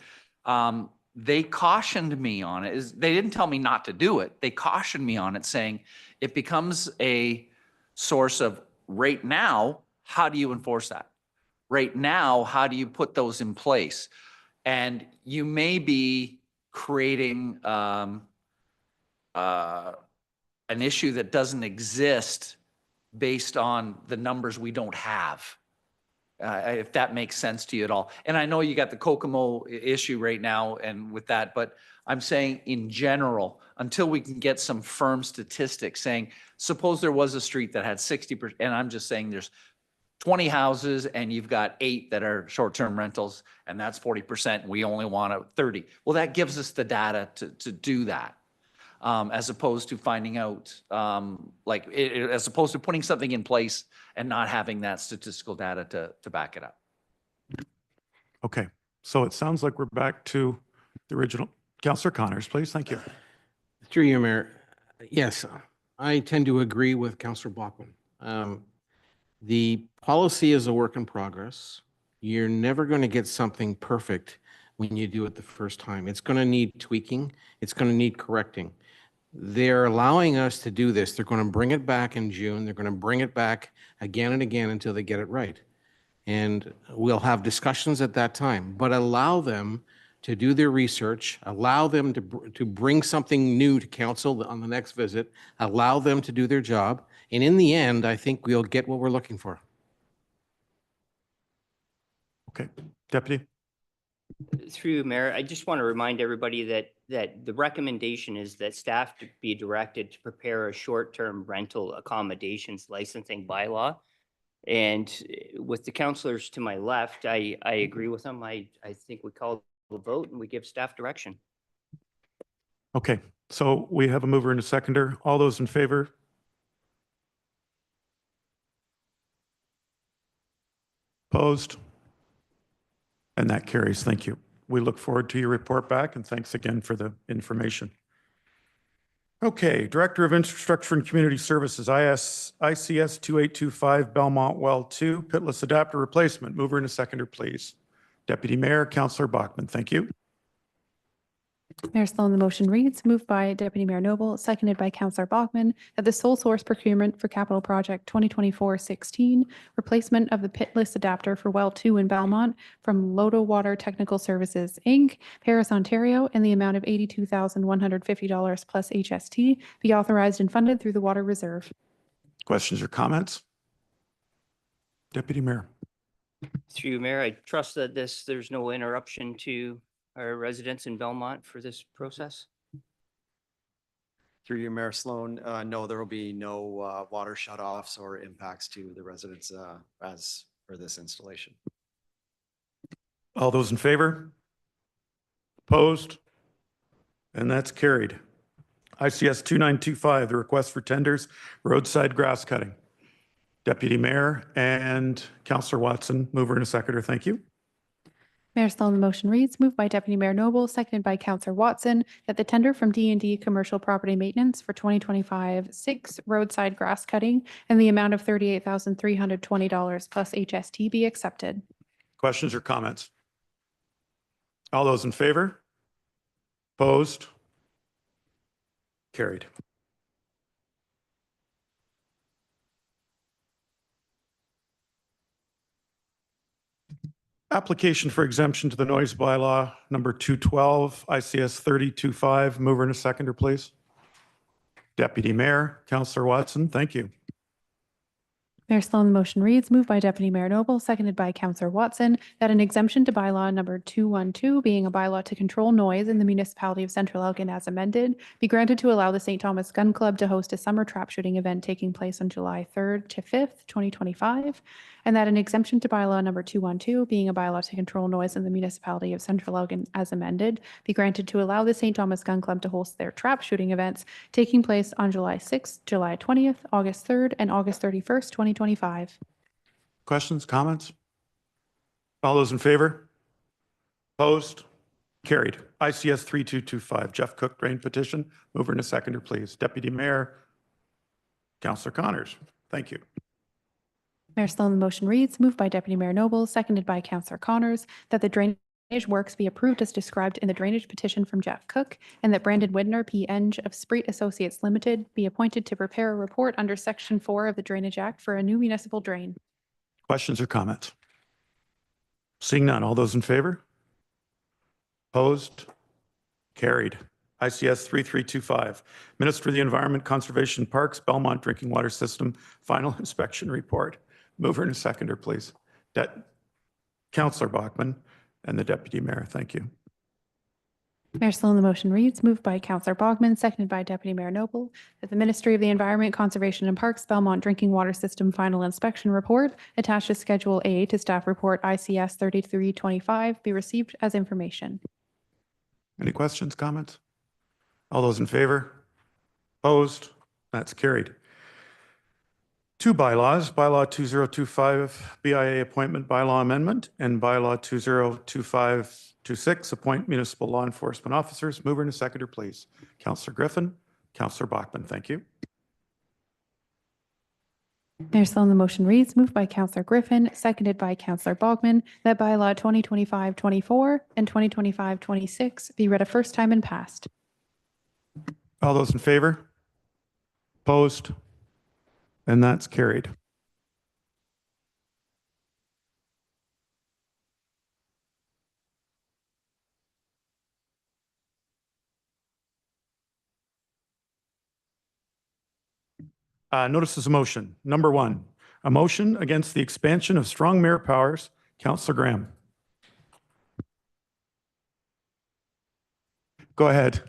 They cautioned me on it. They didn't tell me not to do it. They cautioned me on it, saying it becomes a source of right now, how do you enforce that? Right now, how do you put those in place? And you may be creating an issue that doesn't exist based on the numbers we don't have. If that makes sense to you at all. And I know you got the Kokomo issue right now and with that, but I'm saying in general, until we can get some firm statistics saying, suppose there was a street that had 60%, and I'm just saying there's 20 houses and you've got 8 that are short-term rentals, and that's 40%, and we only want 30. Well, that gives us the data to do that. As opposed to finding out, as opposed to putting something in place and not having that statistical data to back it up. Okay, so it sounds like we're back to the original. Councillor Connors, please. Thank you. Through you, Mayor. Yes, I tend to agree with Councillor Bachman. The policy is a work in progress. You're never going to get something perfect when you do it the first time. It's going to need tweaking. It's going to need correcting. They're allowing us to do this. They're going to bring it back in June. They're going to bring it back again and again until they get it right. And we'll have discussions at that time, but allow them to do their research, allow them to bring something new to council on the next visit, allow them to do their job. And in the end, I think we'll get what we're looking for. Okay, Deputy. Through Mayor, I just want to remind everybody that the recommendation is that staff to be directed to prepare a short-term rental accommodations licensing bylaw. And with the councillors to my left, I agree with them. I think we call the vote and we give staff direction. Okay, so we have a mover and a seconder. All those in favor, Opposed? And that carries. Thank you. We look forward to your report back, and thanks again for the information. Okay, Director of Infrastructure and Community Services, ICS 2825 Belmont Well 2, pitless adapter replacement. Mover and a seconder, please. Deputy Mayor, Councillor Bachman, thank you. Mayor Sloan, the motion reads, moved by Deputy Mayor Noble, seconded by Councillor Bachman, that the sole source procurement for capital project 2024-16, replacement of the pitless adapter for well 2 in Belmont from Lodo Water Technical Services, Inc., Paris, Ontario, in the amount of $82,150 plus HST, be authorized and funded through the Water Reserve. Questions or comments? Deputy Mayor. Through you, Mayor, I trust that there's no interruption to our residents in Belmont for this process. Through you, Mayor Sloan, no, there will be no water shutoffs or impacts to the residents as for this installation. All those in favor? Opposed? And that's carried. ICS 2925, the request for tenders, roadside grass cutting. Deputy Mayor and Councillor Watson, mover and a seconder, thank you. Mayor Sloan, the motion reads, moved by Deputy Mayor Noble, seconded by Councillor Watson, that the tender from D&D Commercial Property Maintenance for 2025-6 roadside grass cutting in the amount of $38,320 plus HST be accepted. Questions or comments? All those in favor? Opposed? Carried. Application for exemption to the noise bylaw number 212, ICS 3025. Mover and a seconder, please. Deputy Mayor, Councillor Watson, thank you. Mayor Sloan, the motion reads, moved by Deputy Mayor Noble, seconded by Councillor Watson, that an exemption to bylaw number 212, being a bylaw to control noise in the municipality of Central Elgin as amended, be granted to allow the St. Thomas Gun Club to host a summer trap shooting event taking place on July 3rd to 5th, 2025, and that an exemption to bylaw number 212, being a bylaw to control noise in the municipality of Central Elgin as amended, be granted to allow the St. Thomas Gun Club to host their trap shooting events taking place on July 6th, July 20th, August 3rd, and August 31st, 2025. Questions, comments? All those in favor? Opposed? Carried. ICS 3225, Jeff Cook drain petition. Mover and a seconder, please. Deputy Mayor, Councillor Connors, thank you. Mayor Sloan, the motion reads, moved by Deputy Mayor Noble, seconded by Councillor Connors, that the drainage works be approved as described in the drainage petition from Jeff Cook, and that Brandon Widner, P.Eng. of Spreet Associates Limited, be appointed to prepare a report under Section 4 of the Drainage Act for a new municipal drain. Questions or comments? Seeing none, all those in favor? Opposed? Carried. ICS 3325, Minister of the Environment, Conservation, Parks, Belmont Drinking Water System, Final Inspection Report. Mover and a seconder, please. Councillor Bachman and the Deputy Mayor, thank you. Mayor Sloan, the motion reads, moved by Councillor Bogman, seconded by Deputy Mayor Noble, that the Ministry of the Environment, Conservation and Parks Belmont Drinking Water System Final Inspection Report attached to Schedule A to Staff Report ICS 3325 be received as information. Any questions, comments? All those in favor? Opposed? That's carried. Two bylaws, Bylaw 2025 BIA Appointment Bylaw Amendment and Bylaw 202526 Appoint Municipal Law Enforcement Officers. Mover and a seconder, please. Councillor Griffin, Councillor Bachman, thank you. Mayor Sloan, the motion reads, moved by Councillor Griffin, seconded by Councillor Bogman, that Bylaw 2025-24 and 2025-26 be read a first time and passed. All those in favor? Opposed? And that's carried. Notices of motion. Number one, a motion against the expansion of strong mayor powers. Councillor Graham. Go ahead.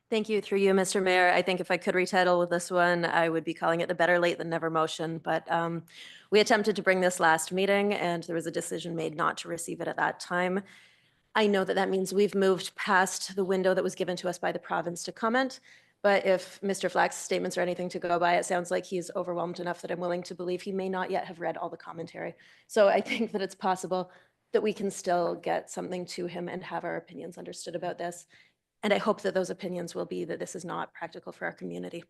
Thank you. Through you, Mr. Mayor. I think if I could retitle with this one, I would be calling it the better late than never motion. But we attempted to bring this last meeting and there was a decision made not to receive it at that time. I know that that means we've moved past the window that was given to us by the province to comment, But if Mr. Flack's statements are anything to go by, it sounds like he's overwhelmed enough that I'm willing to believe he may not yet have read all the commentary. So I think that it's possible that we can still get something to him and have our opinions understood about this. And I hope that those opinions will be that this is not practical for our community.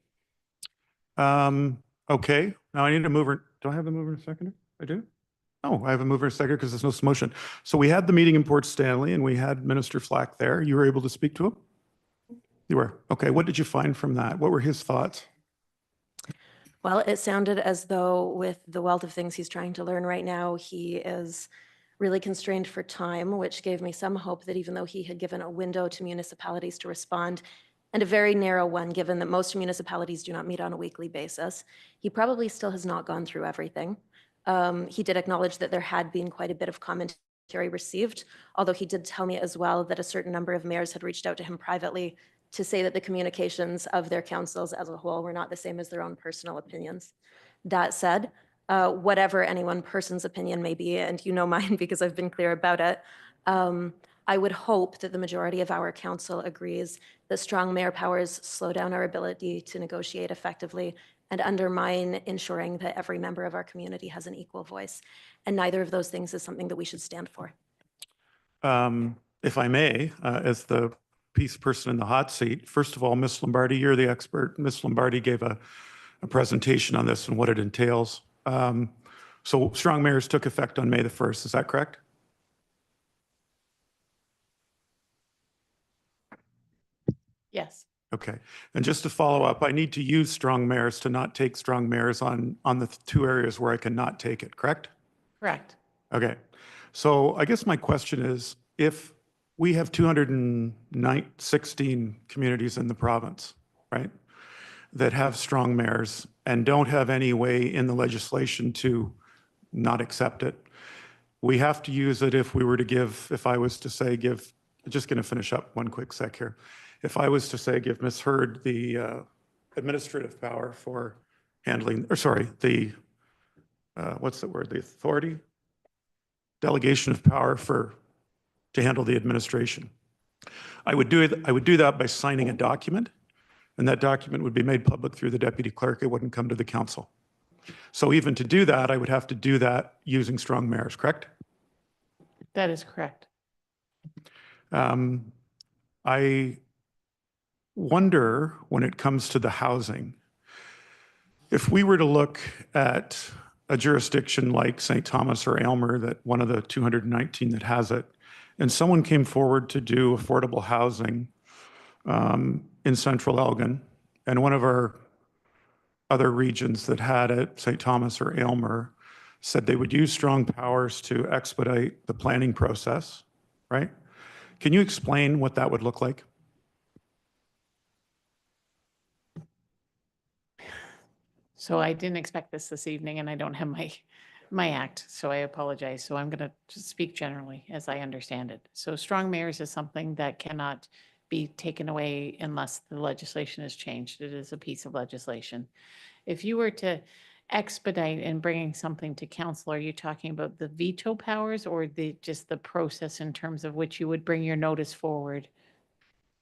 Okay, now I need a mover. Do I have a mover and a seconder? I do? Oh, I have a mover and a seconder because there's no motion. So we had the meeting in Port Stanley and we had Minister Flack there. You were able to speak to him? You were. Okay, what did you find from that? What were his thoughts? Well, it sounded as though with the wealth of things he's trying to learn right now, he is really constrained for time, which gave me some hope that even though he had given a window to municipalities to respond, and a very narrow one, given that most municipalities do not meet on a weekly basis, he probably still has not gone through everything. He did acknowledge that there had been quite a bit of commentary received, although he did tell me as well that a certain number of mayors had reached out to him privately to say that the communications of their councils as a whole were not the same as their own personal opinions. That said, whatever any one person's opinion may be, and you know mine because I've been clear about it, I would hope that the majority of our council agrees that strong mayor powers slow down our ability to negotiate effectively and undermine ensuring that every member of our community has an equal voice. And neither of those things is something that we should stand for. If I may, as the peace person in the hot seat, first of all, Ms. Lombardi, you're the expert. Ms. Lombardi gave a presentation on this and what it entails. So strong mayors took effect on May the 1st, is that correct? Yes. Okay, and just to follow up, I need to use strong mayors to not take strong mayors on the two areas where I cannot take it, correct? Correct. Okay, so I guess my question is, if we have 216 communities in the province, right, that have strong mayors and don't have any way in the legislation to not accept it, we have to use it if we were to give, if I was to say give, just going to finish up one quick sec here. If I was to say give Ms. Hurd the administrative power for handling, or sorry, the, what's the word, the authority? Delegation of power to handle the administration. I would do that by signing a document, and that document would be made public through the deputy clerk. It wouldn't come to the council. So even to do that, I would have to do that using strong mayors, correct? That is correct. I wonder when it comes to the housing, if we were to look at a jurisdiction like St. Thomas or Aylmer, that one of the 219 that has it, and someone came forward to do affordable housing in Central Elgin, and one of our other regions that had it, St. Thomas or Aylmer, said they would use strong powers to expedite the planning process, right? Can you explain what that would look like? So I didn't expect this evening and I don't have my act, so I apologize. So I'm going to just speak generally as I understand it. So strong mayors is something that cannot be taken away unless the legislation is changed. It is a piece of legislation. If you were to expedite in bringing something to council, are you talking about the veto powers or just the process in terms of which you would bring your notice forward?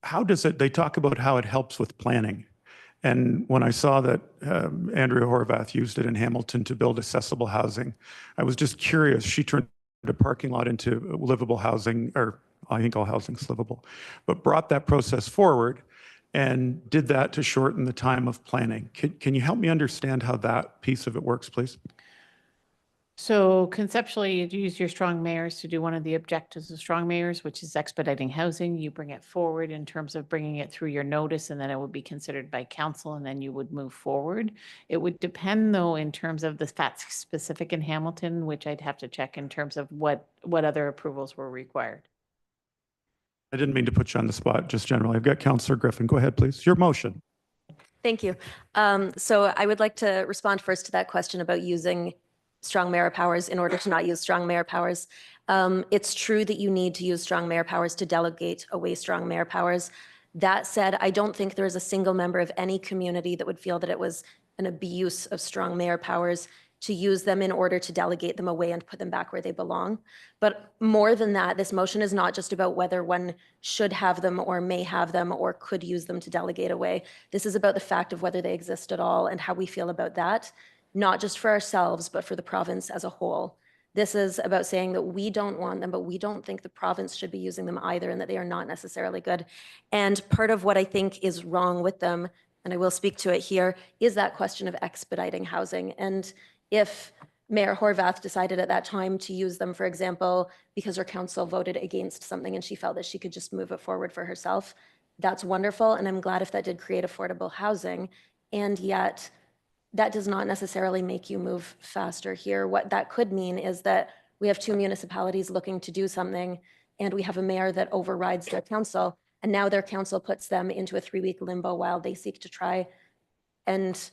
How does it, they talk about how it helps with planning. And when I saw that Andrea Horvath used it in Hamilton to build accessible housing, I was just curious. She turned a parking lot into livable housing, or I think all housing's livable, but brought that process forward and did that to shorten the time of planning. Can you help me understand how that piece of it works, please? So conceptually, you'd use your strong mayors to do one of the objectives of strong mayors, which is expediting housing. You bring it forward in terms of bringing it through your notice, and then it would be considered by council, and then you would move forward. It would depend, though, in terms of the facts specific in Hamilton, which I'd have to check in terms of what other approvals were required. I didn't mean to put you on the spot, just generally. I've got Councillor Griffin. Go ahead, please. Your motion. Thank you. So I would like to respond first to that question about using strong mayor powers in order to not use strong mayor powers. It's true that you need to use strong mayor powers to delegate away strong mayor powers. That said, I don't think there is a single member of any community that would feel that it was an abuse of strong mayor powers to use them in order to delegate them away and put them back where they belong. But more than that, this motion is not just about whether one should have them or may have them or could use them to delegate away. This is about the fact of whether they exist at all and how we feel about that, not just for ourselves, but for the province as a whole. This is about saying that we don't want them, but we don't think the province should be using them either, and that they are not necessarily good. And part of what I think is wrong with them, and I will speak to it here, is that question of expediting housing. And if Mayor Horvath decided at that time to use them, for example, because her council voted against something and she felt that she could just move it forward for herself, that's wonderful. And I'm glad if that did create affordable housing. And yet, that does not necessarily make you move faster here. What that could mean is that we have two municipalities looking to do something, and we have a mayor that overrides their council, and now their council puts them into a 3-week limbo while they seek to try and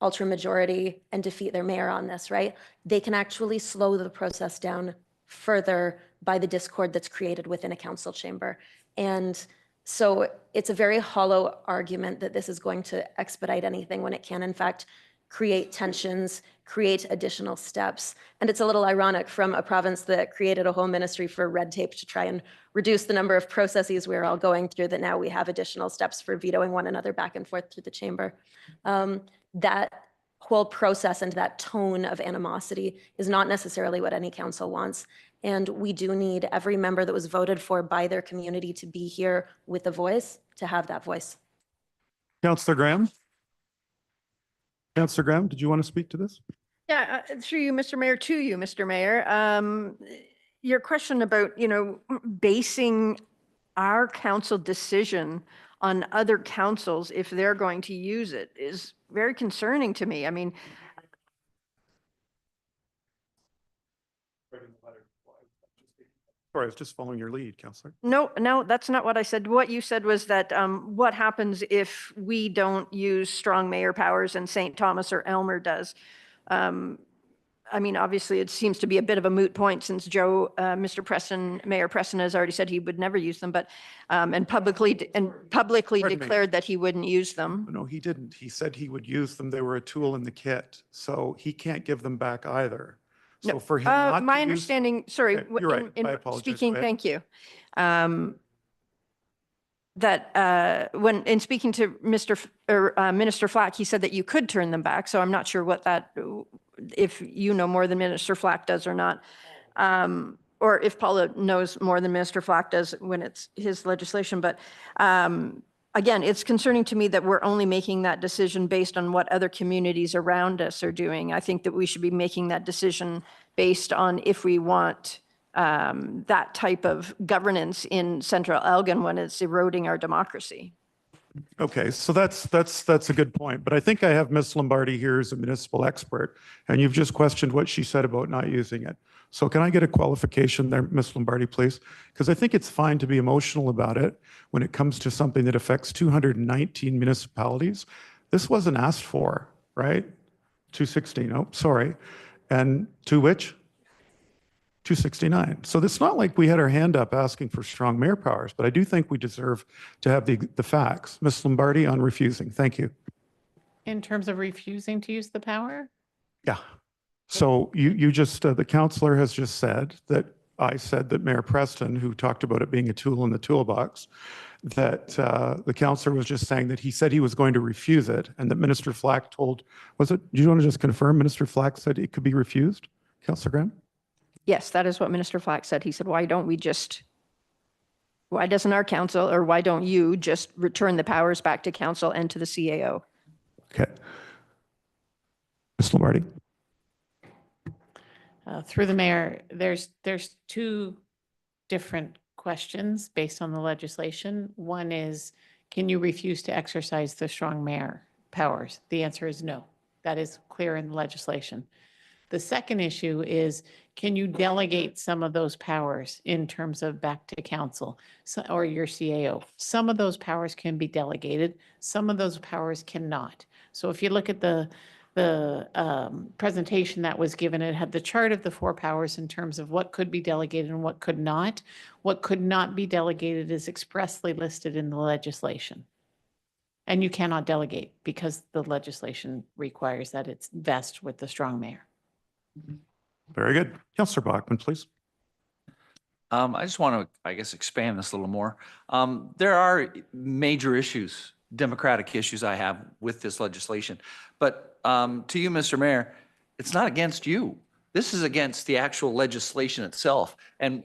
ultra majority and defeat their mayor on this, right? They can actually slow the process down further by the discord that's created within a council chamber. And so it's a very hollow argument that this is going to expedite anything when it can, in fact, create tensions, create additional steps. And it's a little ironic from a province that created a whole ministry for red tape to try and reduce the number of processes we're all going through, that now we have additional steps for vetoing one another back and forth through the chamber. That whole process and that tone of animosity is not necessarily what any council wants. And we do need every member that was voted for by their community to be here with a voice, to have that voice. Councillor Graham? Councillor Graham, did you want to speak to this? Yeah, through you, Mr. Mayor, to you, Mr. Mayor. Your question about, basing our council decision on other councils if they're going to use it is very concerning to me. I mean, Sorry, I was just following your lead, Councillor. no, that's not what I said. What you said was that what happens if we don't use strong mayor powers and St. Thomas or Elmer does? I mean, obviously, it seems to be a bit of a moot point since Mayor Preston has already said he would never use them, but and publicly Pardon me. declared that he wouldn't use them. No, he didn't. He said he would use them. They were a tool in the kit, so he can't give them back either. So No, for him not my to use- understanding, sorry, Okay, you're right. in I apologize. speaking, Go ahead. thank you. That when in speaking to Minister Flack, he said that you could turn them back. So I'm not sure what that, if you know more than Minister Flack does or not, or if Paula knows more than Minister Flack does when it's his legislation. But again, it's concerning to me that we're only making that decision based on what other communities around us are doing. I think that we should be making that decision based on if we want that type of governance in Central Elgin when it's eroding our democracy. Okay, so that's a good point. But I think I have Ms. Lombardi here as a municipal expert, and you've just questioned what she said about not using it. So can I get a qualification there, Ms. Lombardi, please? Because I think it's fine to be emotional about it when it comes to something that affects 219 municipalities. This wasn't asked for, right? 216, oh, sorry. And to which? 269. So it's not like we had our hand up asking for strong mayor powers, but I do think we deserve to have the facts. Ms. Lombardi on refusing. Thank you. In terms of refusing to use the power? Yeah. So you just, the councillor has just said that I said that Mayor Preston, who talked about it being a tool in the toolbox, that the councillor was just saying that he said he was going to refuse it, and that Minister Flack told, was it, do you want to just confirm Minister Flack said it could be refused? Councillor Graham? Yes, that is what Minister Flack said. He said, why doesn't our council, or why don't you just return the powers back to council and to the CAO? Okay. Ms. Lombardi? Through the mayor, there's two different questions based on the legislation. One is, can you refuse to exercise the strong mayor powers? The answer is no. That is clear in the legislation. The second issue is, can you delegate some of those powers in terms of back to council or your CAO? Some of those powers can be delegated. Some of those powers cannot. So if you look at the presentation that was given, it had the chart of the 4 powers in terms of what could be delegated and what could not. What could not be delegated is expressly listed in the legislation. And you cannot delegate because the legislation requires that it's vested with the strong mayor. Very good. Councillor Bachman, please. I just want to, I guess, expand this a little more. There are major issues, democratic issues I have with this legislation. But to you, Mr. Mayor, it's not against you. This is against the actual legislation itself. And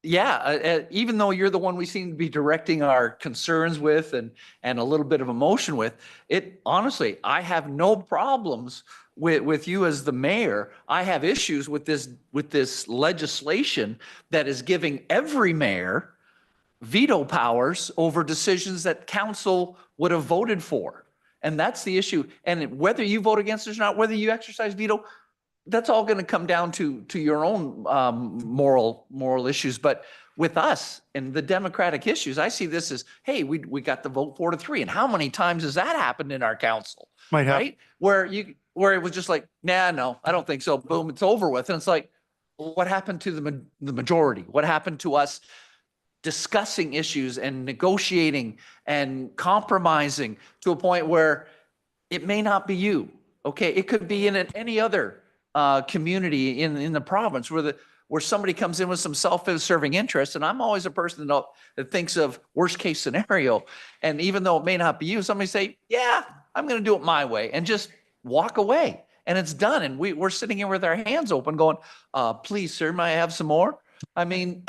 even though you're the one we seem to be directing our concerns with and a little bit of emotion with, it honestly, I have no problems with you as the mayor. I have issues with this legislation that is giving every mayor veto powers over decisions that council would have voted for. And that's the issue. And whether you vote against it or not, whether you exercise veto, that's all going to come down to your own moral issues. But with us and the democratic issues, I see this as, hey, we got the vote 4-3. And how many times has that happened in our council? Might have. Right? Where it was just like, nah, no, I don't think so. Boom, it's over with. And it's like, what happened to the majority? What happened to us discussing issues and negotiating and compromising to a point where it may not be you? Okay, it could be in any other community in the province where somebody comes in with some self-serving interest. And I'm always a person that thinks of worst case scenario. And even though it may not be you, somebody say, yeah, I'm going to do it my way, and just walk away. And it's done. And we're sitting here with our hands open going, please, sir, may I have some more? I mean,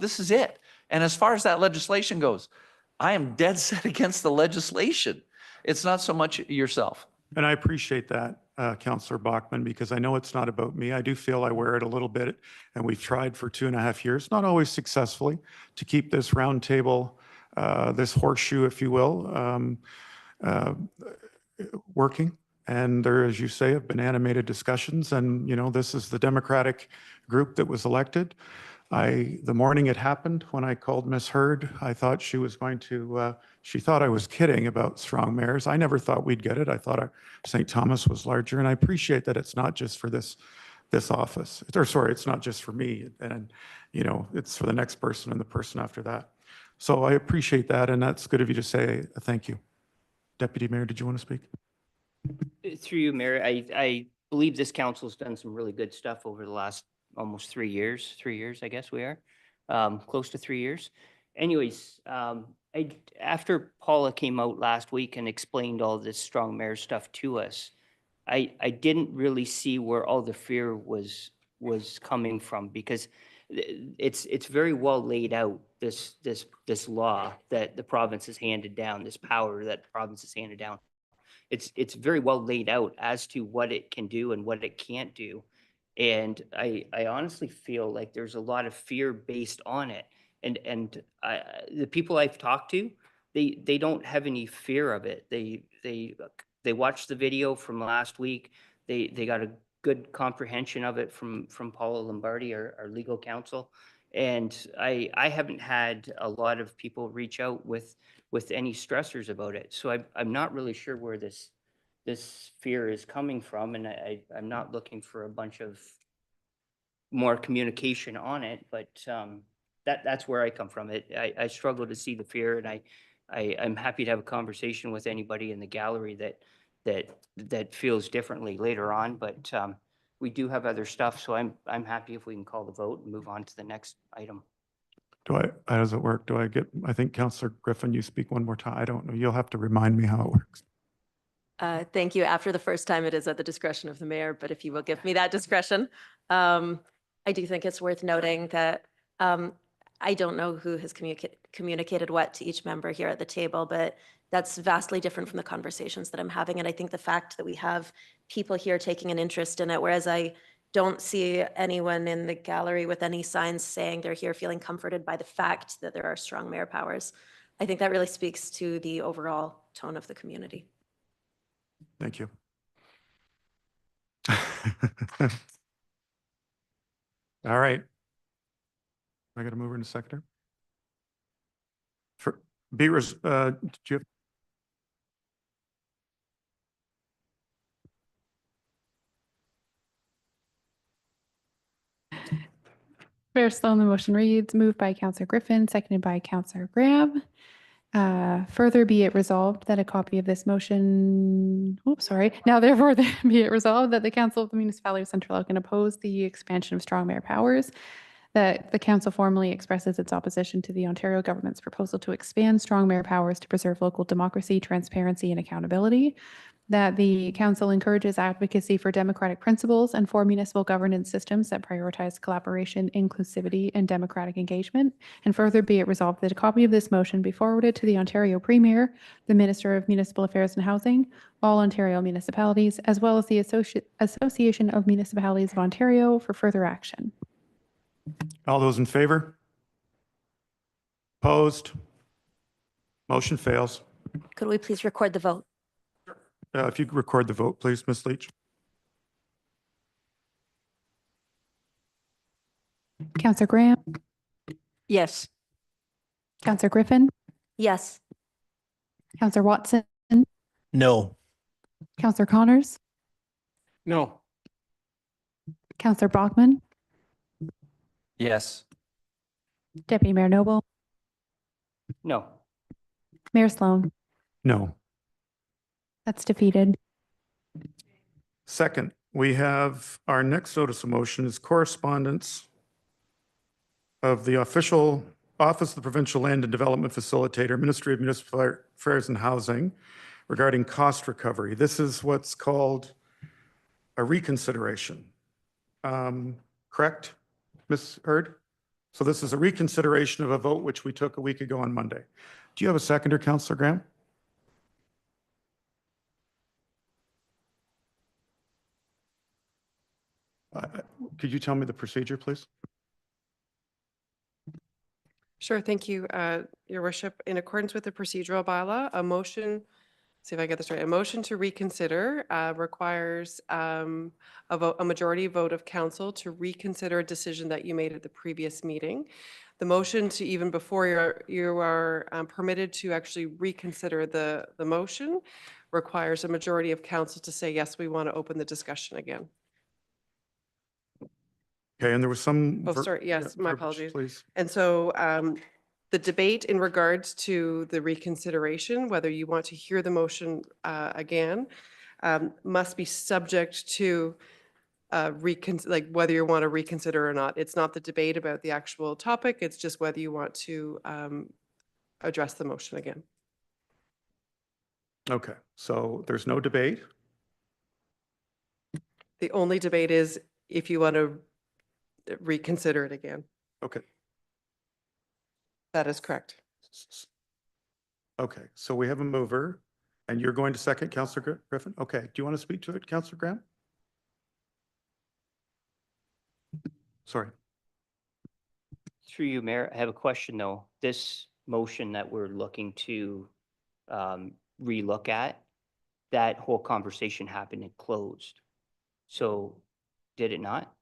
this is it. And as far as that legislation goes, I am dead set against the legislation. It's not so much yourself. And I appreciate that, Councillor Bachman, because I know it's not about me. I do feel I wear it a little bit, and we've tried for 2.5 years, not always successfully, to keep this round table, this horseshoe, if you will, working. And there, as you say, have been animated discussions. And, you know, this is the Democratic group that was elected. The morning it happened, when I called Ms. Hurd, I thought she was going to, she thought I was kidding about strong mayors. I never thought we'd get it. I thought our St. Thomas was larger. And I appreciate that it's not just for this office, or sorry, it's not just for me. And, you know, it's for the next person and the person after that. So I appreciate that. And that's good of you to say thank you. Deputy Mayor, did you want to speak? Through you, Mayor, I believe this council's done some really good stuff over the last almost 3 years, I guess we are, close to 3 years. Anyways, after Paula came out last week and explained all this strong mayor stuff to us, I didn't really see where all the fear was coming from, because it's very well laid out, this law that the province has handed down, this power that the province has handed down. It's very well laid out as to what it can do and what it can't do. And I honestly feel like there's a lot of fear based on it. And the people I've talked to, they don't have any fear of it. They watched the video from last week. They got a good comprehension of it from Paula Lombardi, our legal counsel. And I haven't had a lot of people reach out with any stressors about it. So I'm not really sure where this fear is coming from, and I'm not looking for a bunch of more communication on it, but that's where I come from. I struggle to see the fear, and I'm happy to have a conversation with anybody in the gallery that feels differently later on. But we do have other stuff, so I'm happy if we can call the vote and move on to the next item. How does it work? I think Councillor Griffin, you speak one more time. I don't know. You'll have to remind me how it works. Thank you. After the first time, it is at the discretion of the mayor, but if you will give me that discretion. I do think it's worth noting that I don't know who has communicated what to each member here at the table, but that's vastly different from the conversations that I'm having. And I think the fact that we have people here taking an interest in it, whereas I don't see anyone in the gallery with any signs saying they're here feeling comforted by the fact that there are strong mayor powers, I think that really speaks to the overall tone of the community. Thank you. All right. I got to move her into sector. For Beavers, do you have? Mayor Sloan, the motion reads, moved by Councillor Griffin, seconded by Councillor Graham, Further be it resolved that a copy of this motion, now therefore be it resolved that the Council of the Municipality of Central Elgin oppose the expansion of strong mayor powers, that the council formally expresses its opposition to the Ontario government's proposal to expand strong mayor powers to preserve local democracy, transparency, and accountability, that the council encourages advocacy for democratic principles and for municipal governance systems that prioritize collaboration, inclusivity, and democratic engagement. And further be it resolved that a copy of this motion be forwarded to the Ontario Premier, the Minister of Municipal Affairs and Housing, all Ontario municipalities, as well as the Association of Municipalities of Ontario for further action. All those in favor? Opposed? Motion fails. Could we please record the vote? If you could record the vote, please, Ms. Leitch. Councillor Graham, Yes. Councillor Griffin, Yes. Councillor Watson, No. Councillor Connors, No. Councillor Bachman, Yes. Deputy Mayor Noble, No. Mayor Sloan. No. That's defeated. Second, we have our next notice of motion is correspondence of the official Office of the Provincial Land and Development Facilitator, Ministry of Municipal Affairs and Housing regarding cost recovery. This is what's called a reconsideration. Correct, Ms. Hurd? So this is a reconsideration of a vote which we took a week ago on Monday. Do you have a seconder, Councillor Graham? Could you tell me the procedure, please? Sure, thank you, Your Worship. In accordance with the procedural bylaw, a motion, see if I get this right, a motion to reconsider requires a majority vote of council to reconsider a decision that you made at the previous meeting. The motion to even before you are permitted to actually reconsider the motion requires a majority of council to say, yes, we want to open the discussion again. Okay, and there was some. Oh, sorry, yes, my verbiage, apologies. Please. And so the debate in regards to the reconsideration, whether you want to hear the motion again, must be subject to whether you want to reconsider or not. It's not the debate about the actual topic. It's just whether you want to address the motion again. Okay, so there's no debate. The only debate is if you want to reconsider it again. Okay. That is correct. Okay, so we have a mover and you're going to second, Councillor Griffin? Okay, do you want to speak to it, Councillor Graham? Sorry. Through you, Mayor, I have a question though. This motion that we're looking to relook at, that whole conversation happened and closed. So did it not?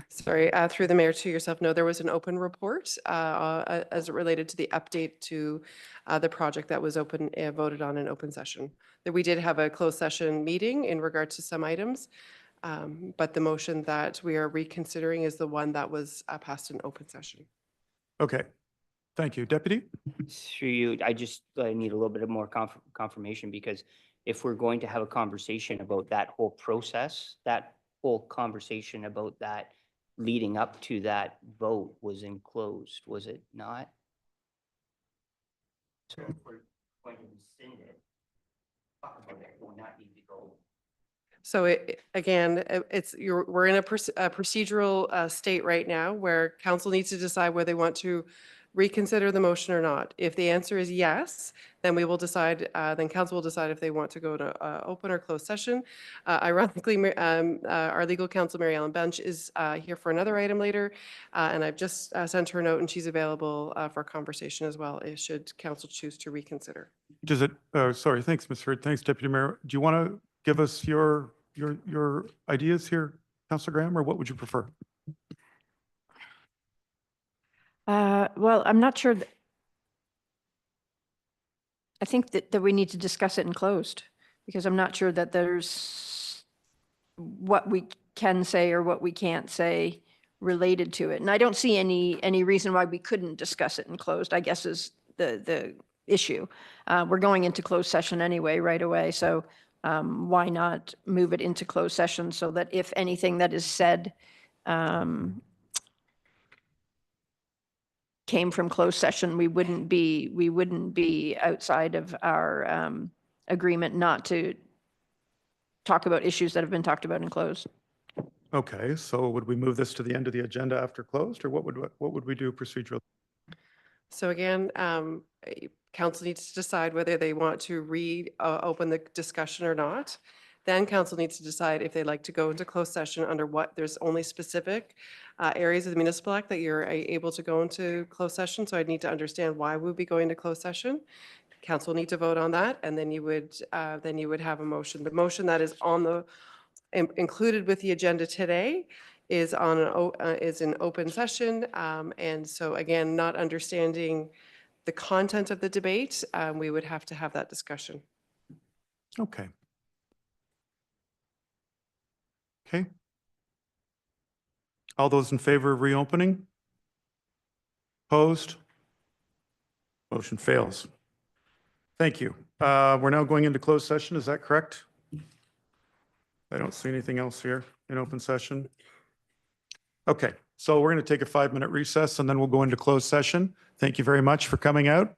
Sorry, through the mayor to yourself. No, there was an open report as it related to the update to the project that was open voted on in open session. That we did have a closed session meeting in regard to some items, but the motion that we are reconsidering is the one that was passed in open session. Okay, thank you. Deputy? Through you, I just need a little bit of more confirmation, because if we're going to have a conversation about that whole process, that whole conversation about that leading up to that vote was enclosed, was it not? So if we're going to rescind it, talk about it, will not need to go. So we're in a procedural state right now where council needs to decide whether they want to reconsider the motion or not. If the answer is yes, then we will decide, then council will decide if they want to go to open or closed session. Ironically, our legal counsel, Mary Ellen Bench, is here for another item later, and I've just sent her a note and she's available for conversation as well, should council choose to reconsider. Does it, sorry, thanks, Ms. Hurd. Thanks, Deputy Mayor. Do you want to give us your ideas here, Councillor Graham, or what would you prefer? Well, I'm not sure. I think that we need to discuss it in closed, because I'm not sure that there's what we can say or what we can't say related to it. And I don't see any reason why we couldn't discuss it in closed, I guess is the issue. We're going into closed session anyway, right away. So why not move it into closed session so that if anything that is said came from closed session, we wouldn't be outside of our agreement not to talk about issues that have been talked about in closed. Okay, so would we move this to the end of the agenda after closed, or what would we do procedurally? So again, council needs to decide whether they want to open the discussion or not. Then council needs to decide if they'd like to go into closed session under what, there's only specific areas of the municipal act that you're able to go into closed session. So I'd need to understand why we'll be going to closed session. Council need to vote on that, and then you would have a motion. The motion that is on the included with the agenda today is in open session. And so again, not understanding the content of the debate, we would have to have that discussion. Okay. Okay. All those in favor of reopening? Opposed? Motion fails. Thank you. We're now going into closed session. Is that correct? I don't see anything else here in open session. Okay, so we're going to take a 5-minute recess and then we'll go into closed session. Thank you very much for coming out.